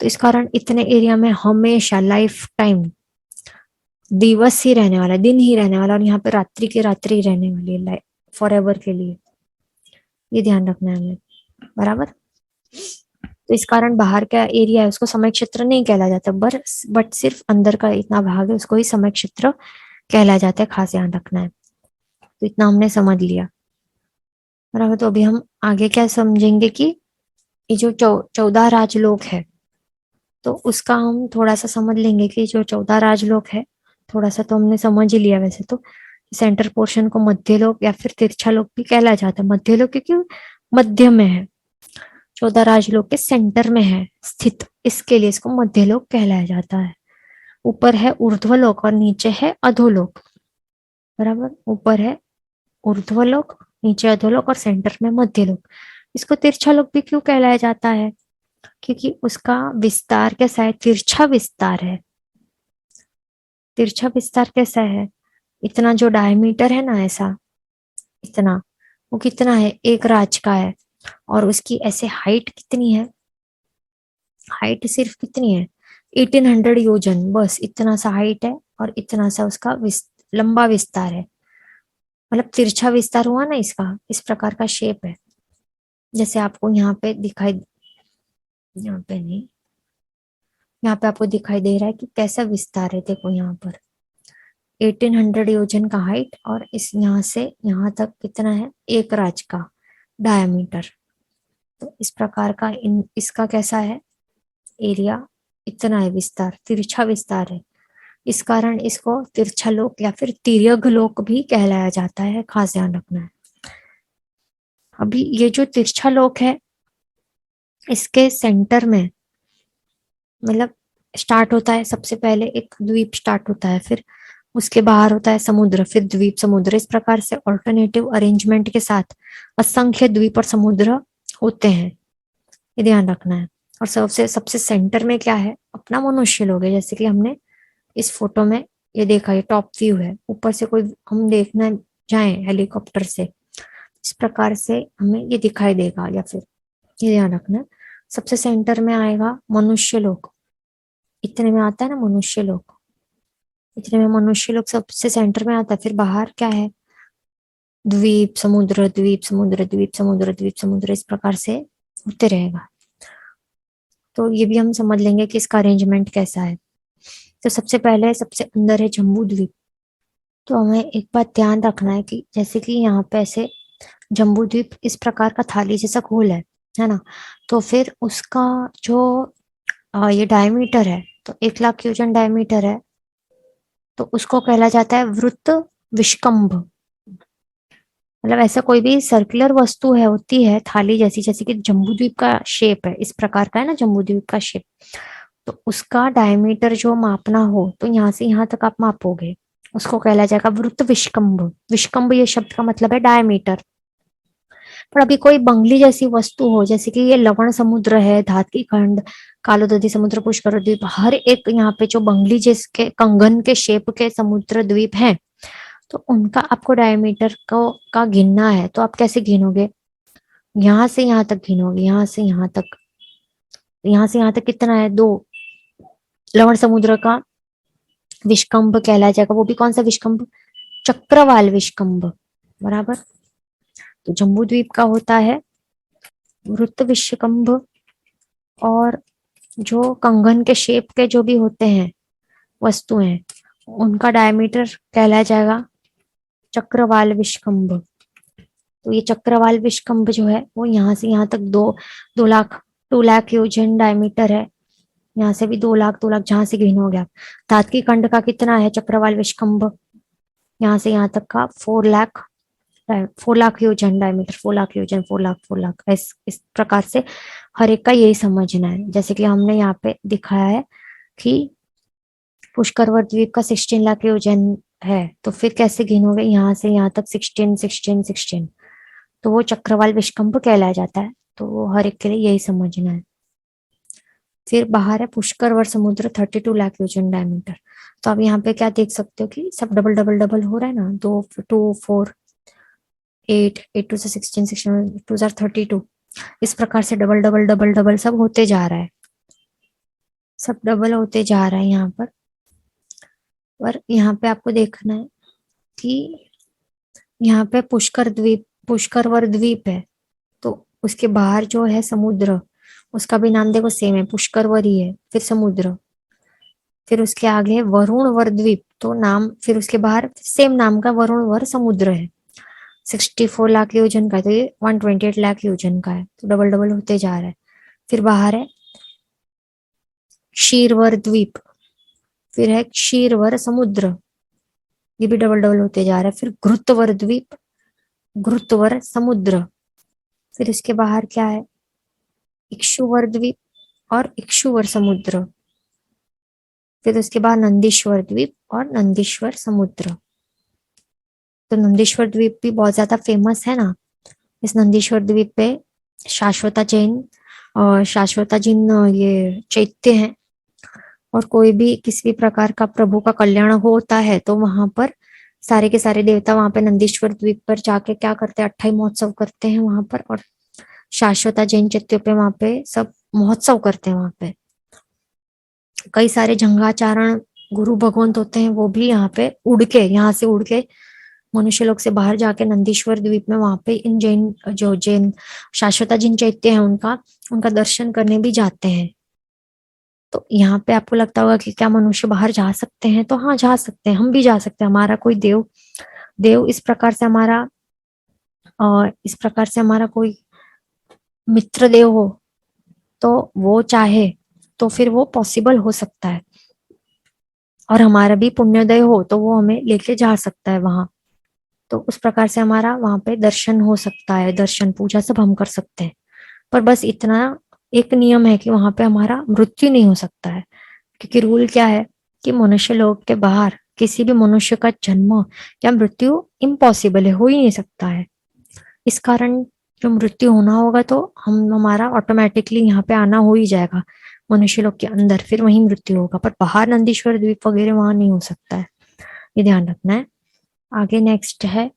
तो इस कारण इतने एरिया में हमेशा लाइफ टाइम दिवस ही रहने वाला, दिन ही रहने वाला, और यहाँ पे रात्रि की रात्रि रहने वाली है, लाइफ फॉर एवर के लिए। ये ध्यान रखना है हमें, बराबर। तो इस कारण बाहर का एरिया है उसको समय क्षेत्र नहीं कहला जाता, बट सिर्फ अंदर का इतना भाग है उसको ही समय क्षेत्र कहला जाता है, खास ध्यान रखना है। तो इतना हमने समझ लिया, बराबर। तो अभी हम आगे क्या समझेंगे कि ये जो 14 राजलोक है, तो उसका हम थोड़ा सा समझ लेंगे कि जो 14 राजलोक है, थोड़ा सा तो हमने समझ ही लिया वैसे तो। सेंटर पोर्शन को मध्य लोक या फिर तिरछा लोक भी कहला जाता है। मध्य लोक क्योंकि मध्य में है, 14 राजलोक के सेंटर में है स्थित, इसके लिए इसको मध्य लोक कहलाया जाता है। ऊपर है ऊर्ध्वलोक और नीचे है अधोलोक, बराबर। ऊपर है ऊर्ध्वलोक, नीचे अधोलोक और सेंटर में मध्य लोक। इसको तिरछा लोक भी क्यों कहलाया जाता है? क्योंकि उसका विस्तार कैसा है? तिरछा विस्तार है। तिरछा विस्तार कैसा है? इतना जो डायमीटर है ना, ऐसा इतना, वो कितना है? एक राज का है। और उसकी ऐसे हाइट कितनी है? हाइट सिर्फ कितनी है? 1800 योजन, बस इतना सा हाइट है और इतना सा उसका लंबा विस्तार है। मतलब तिरछा विस्तार हुआ ना इसका, इस प्रकार का शेप है। जैसे आपको यहाँ पे दिखाई, यहाँ पे नहीं, यहाँ पे आपको दिखाई दे रहा है कि कैसा विस्तार है। देखो यहाँ पर 1800 योजन का हाइट, और इस यहाँ से यहाँ तक कितना है? एक राज का डायमीटर। तो इस प्रकार का इसका कैसा है एरिया? इतना है विस्तार, तिरछा विस्तार है। इस कारण इसको तिरछा लोक या फिर तिर्यक लोक भी कहलाया जाता है, खास ध्यान रखना है। अभी ये जो तिरछा लोक है, इसके सेंटर में मतलब स्टार्ट होता है, सबसे पहले एक द्वीप स्टार्ट होता है, फिर उसके बाहर होता है समुद्र, फिर द्वीप, समुद्र। इस प्रकार से ऑल्टरनेटिव अरेंजमेंट के साथ असंख्य द्वीप और समुद्र होते हैं, ये ध्यान रखना है। और सबसे सबसे सेंटर में क्या है? अपना मनुष्य लोग है। जैसे कि हमने इस फोटो में ये देखा, ये टॉप व्यू है, ऊपर से कोई हम देखना जाए हेलीकॉप्टर से, इस प्रकार से हमें ये दिखाई देगा, या फिर ये ध्यान रखना, सबसे सेंटर में आएगा मनुष्य लोग। इतने में आता है ना मनुष्य लोग, इतने में मनुष्य लोग सबसे सेंटर में आता है। फिर बाहर क्या है? द्वीप समुद्र, द्वीप समुद्र, द्वीप समुद्र, द्वीप समुद्र, इस प्रकार से होते रहेगा। तो ये भी हम समझ लेंगे कि इसका अरेंजमेंट कैसा है। तो सबसे पहले सबसे अंदर है जम्बू द्वीप। तो हमें एक बात ध्यान रखना है कि जैसे कि यहाँ पे ऐसे जम्बू द्वीप इस प्रकार का थाली जैसा गोल है ना, तो फिर उसका जो ये डायमीटर है, तो 1 लाख योजन डायमीटर है, तो उसको कहला जाता है वृत्त विष्कंभ। मतलब ऐसा कोई भी सर्कुलर वस्तु है, होती है थाली जैसी, जैसे कि जम्बूद्वीप का शेप है, इस प्रकार का है ना जम्बूद्वीप का शेप, तो उसका डायमीटर जो मापना हो, तो यहाँ से यहाँ तक आप मापोगे, उसको कहला जाएगा वृत्त विष्कंभ। विष्कंभ ये शब्द का मतलब है डायमीटर। पर अभी कोई बंगली जैसी वस्तु हो, जैसे कि ये लवण समुद्र है, धातकी खंड, कालोदधी समुद्र, पुष्कर द्वीप, हर एक यहाँ पे जो बंगली जिसके कंगन के शेप के समुद्र द्वीप हैं, तो उनका आपको डायमीटर को का गिनना है। तो आप कैसे गिनोगे? यहाँ से यहाँ तक गिनोगे, यहाँ से यहाँ तक, यहाँ से यहाँ तक कितना है? 2। लवण समुद्र का विष्कंभ कहलाया जाएगा, वो भी कौन सा विष्कंभ? चक्रवाल विष्कंभ, बराबर। तो जम्बू द्वीप का होता है वृत्त विष्कंभ, और जो कंगन के शेप के जो भी होते हैं वस्तुएं, उनका डायमीटर कहलाया जाएगा चक्रवाल विष्कंभ। तो ये चक्रवाल विष्कंभ जो है वो यहाँ से यहाँ तक 2 लाख 2 लाख योजन डायमीटर है। यहाँ से भी 2 लाख 2 लाख, जहां से गिनोगे आप। धातकी खंड का कितना है चक्रवाल विष्कंभ? यहाँ से यहाँ तक का 4 लाख, 4 लाख योजन डायमीटर, 4 लाख योजन, 4 लाख 4 लाख, इस प्रकार से हर एक का यही समझना है। जैसे कि हमने यहाँ पे दिखाया है कि पुष्करवर द्वीप का 16 लाख योजन है, तो फिर कैसे गिनोगे यहाँ से यहाँ तक 16 16 16, तो वो चक्रवाल विष्कंभ कहलाया जाता है। तो वो हर एक के लिए यही समझना है। फिर बाहर है पुष्करवर समुद्र 32 लाख योजन डायमीटर। तो आप यहाँ पे क्या देख सकते हो कि सब डबल डबल डबल हो रहा है ना, 2 2 4 8 8 2 से 16 16 2 32, इस प्रकार से डबल डबल डबल डबल सब होते जा रहा है, सब डबल होते जा रहा है यहाँ पर यहाँ पे आपको देखना है कि यहाँ पे पुष्करवर द्वीप है, तो उसके बाहर जो है समुद्र, उसका भी नाम देखो सेम है, पुष्करवर ही है, फिर समुद्र, फिर उसके आगे है वरुणवर द्वीप, तो नाम फिर उसके बाहर सेम नाम का वरुणवर समुद्र है, 64 लाख योजन का है, तो ये 128 लाख योजन का है, तो डबल डबल होते जा रहा है। फिर बाहर है क्षीरवर द्वीप, फिर है क्षीरवर समुद्र, ये भी डबल डबल होते जा रहा है। फिर घृतवर द्वीप, घृतवर समुद्र, फिर इसके बाहर क्या है इक्षुवर द्वीप और इक्षुवर समुद्र, फिर उसके बाद नंदीश्वर द्वीप और नंदीश्वर समुद्र। तो नंदीश्वर द्वीप भी बहुत ज्यादा फेमस है ना। इस नंदीश्वर द्वीप पे शाश्वता जैन और शाश्वता जिन ये चैत्य हैं, और कोई भी किसी भी प्रकार का प्रभु का कल्याण होता है तो वहां पर सारे के सारे देवता वहां पे नंदीश्वर द्वीप पर जाके क्या करते हैं, अट्ठाई महोत्सव करते हैं वहां पर, और शाश्वता जैन चैत्य पे वहां पे सब महोत्सव करते हैं। वहां पे कई सारे जंगाचारण गुरु भगवंत होते हैं, वो भी यहाँ पे यहाँ से उड़ के मनुष्य लोग से बाहर जाके नंदीश्वर द्वीप में वहां पे इन जैन शाश्वता जिन चैत्य है उनका उनका दर्शन करने भी जाते हैं। तो यहाँ पे आपको लगता होगा कि क्या मनुष्य बाहर जा सकते हैं, तो हाँ जा सकते हैं, हम भी जा सकते हैं। हमारा कोई देव देव इस प्रकार से हमारा कोई मित्र देव हो, तो वो चाहे तो फिर वो पॉसिबल हो सकता है, और हमारा भी पुण्योदय हो तो वो हमें लेके जा सकता है वहां। तो उस प्रकार से हमारा वहां पे दर्शन हो सकता है, दर्शन पूजा सब हम कर सकते हैं। पर बस इतना एक नियम है कि वहां पे हमारा मृत्यु नहीं हो सकता है, क्योंकि रूल क्या है कि मनुष्य लोक के बाहर किसी भी मनुष्य का जन्म या मृत्यु इम्पॉसिबल है, हो ही नहीं सकता है। इस कारण जो मृत्यु होना होगा तो हमारा ऑटोमेटिकली यहाँ पे आना हो ही जाएगा मनुष्य लोक के अंदर, फिर वही मृत्यु होगा, पर बाहर नंदीश्वर द्वीप वगैरह वहां नहीं हो सकता है, ये ध्यान रखना है। आगे नेक्स्ट है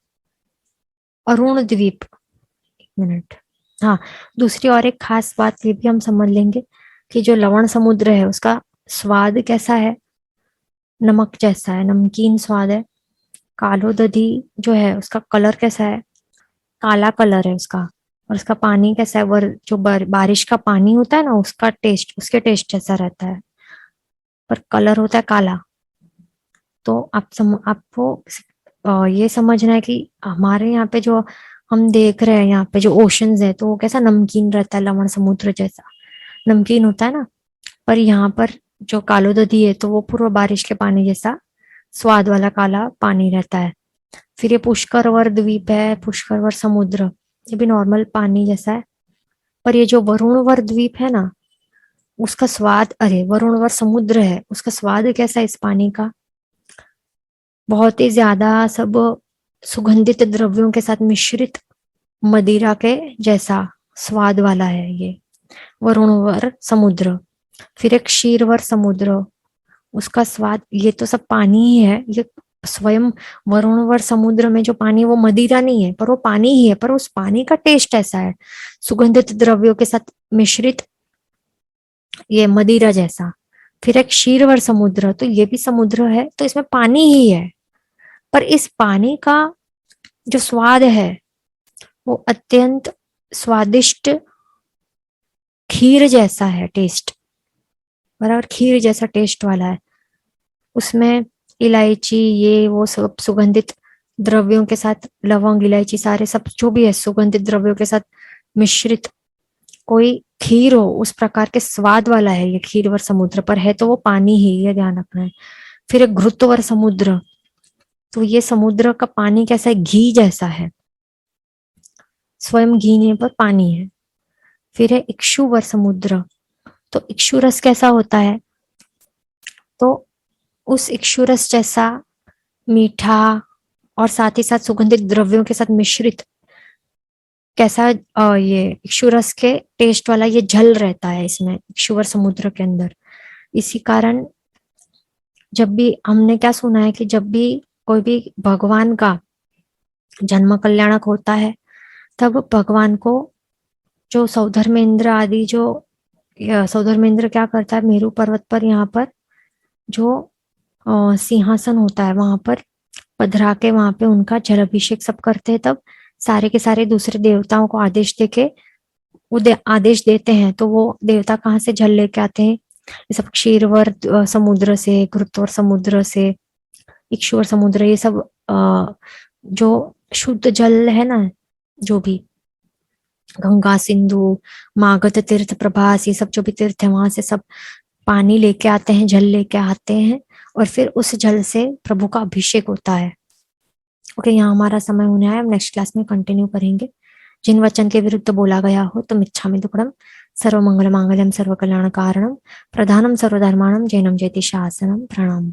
अरुण द्वीप। एक मिनट, हाँ, दूसरी और एक खास बात ये भी हम समझ लेंगे कि जो लवण समुद्र है उसका स्वाद कैसा है, नमक जैसा है, नमकीन स्वाद है। कालो दधी जो है उसका कलर कैसा है, काला कलर है उसका, और उसका पानी कैसा है, जो बारिश का पानी होता है ना उसका टेस्ट उसके टेस्ट जैसा रहता है, पर कलर होता है काला। तो आपको ये समझना है कि हमारे यहाँ पे जो हम देख रहे हैं यहाँ पे जो ओशंस है तो वो कैसा नमकीन रहता है, लवण समुद्र जैसा नमकीन होता है ना। पर यहाँ पर जो कालो दधी है तो वो पूर्व बारिश के पानी जैसा स्वाद वाला काला पानी रहता है। फिर ये पुष्करवर द्वीप है, पुष्करवर समुद्र, ये भी नॉर्मल पानी जैसा है। पर ये जो वरुणवर द्वीप है ना उसका स्वाद, अरे वरुणवर समुद्र है उसका स्वाद कैसा है इस पानी का, बहुत ही ज्यादा सब सुगंधित द्रव्यों के साथ मिश्रित मदिरा के जैसा स्वाद वाला है ये वरुणवर समुद्र। फिर एक क्षीरवर समुद्र, उसका स्वाद, ये तो सब पानी ही है, ये स्वयं वरुणवर समुद्र में जो पानी वो मदिरा नहीं है पर वो पानी ही है, पर उस पानी का टेस्ट ऐसा है सुगंधित द्रव्यों के साथ मिश्रित ये मदिरा जैसा। फिर एक क्षीरवर समुद्र, तो ये भी समुद्र है तो इसमें पानी ही है, पर इस पानी का जो स्वाद है वो अत्यंत स्वादिष्ट खीर जैसा है टेस्ट, बराबर खीर जैसा टेस्ट वाला है। उसमें इलायची ये वो सब सुगंधित द्रव्यों के साथ, लवंग इलायची सारे सब जो भी है सुगंधित द्रव्यों के साथ मिश्रित कोई खीर हो, उस प्रकार के स्वाद वाला है ये खीरवर समुद्र, पर है तो वो पानी ही, ये ध्यान रखना है। फिर एक घृतवर समुद्र, तो ये समुद्र का पानी कैसा है, घी जैसा है, स्वयं घी नहीं पर पानी है। फिर है इक्षुवर समुद्र, तो इक्षु रस कैसा होता है, तो उस इक्षुरस जैसा मीठा और साथ ही साथ सुगंधित द्रव्यों के साथ मिश्रित कैसा ये इक्षुरस के टेस्ट वाला ये जल रहता है इसमें इक्षुवर समुद्र के अंदर। इसी कारण जब भी हमने क्या सुना है कि जब भी कोई भी भगवान का जन्म कल्याणक होता है तब भगवान को जो सौधर्मेंद्र आदि जो सौधर्मेंद्र क्या करता है, मेरु पर्वत पर यहाँ पर जो सिंहासन होता है वहां पर पधरा के वहां पे उनका जल अभिषेक सब करते हैं। तब सारे के सारे दूसरे देवताओं को आदेश देके वो आदेश देते हैं, तो वो देवता कहाँ से जल लेके आते हैं, ये सब क्षीरवर समुद्र से, घृतवर समुद्र से, इक्षुवर समुद्र, ये सब जो शुद्ध जल है ना, जो भी गंगा सिंधु मागध तीर्थ प्रभास ये सब जो भी तीर्थ है वहां से सब पानी लेके आते हैं, जल लेके आते हैं और फिर उस जल से प्रभु का अभिषेक होता है। ओके, यहाँ हमारा समय होने आया, हम नेक्स्ट क्लास में कंटिन्यू करेंगे। जिन वचन के विरुद्ध बोला गया हो तो मिच्छामि दुक्कडम। सर्वमंगल मांगल्यम सर्वकल्याण कारणम प्रधानम सर्वधर्माणम जैनम जयति शासनम। प्रणाम।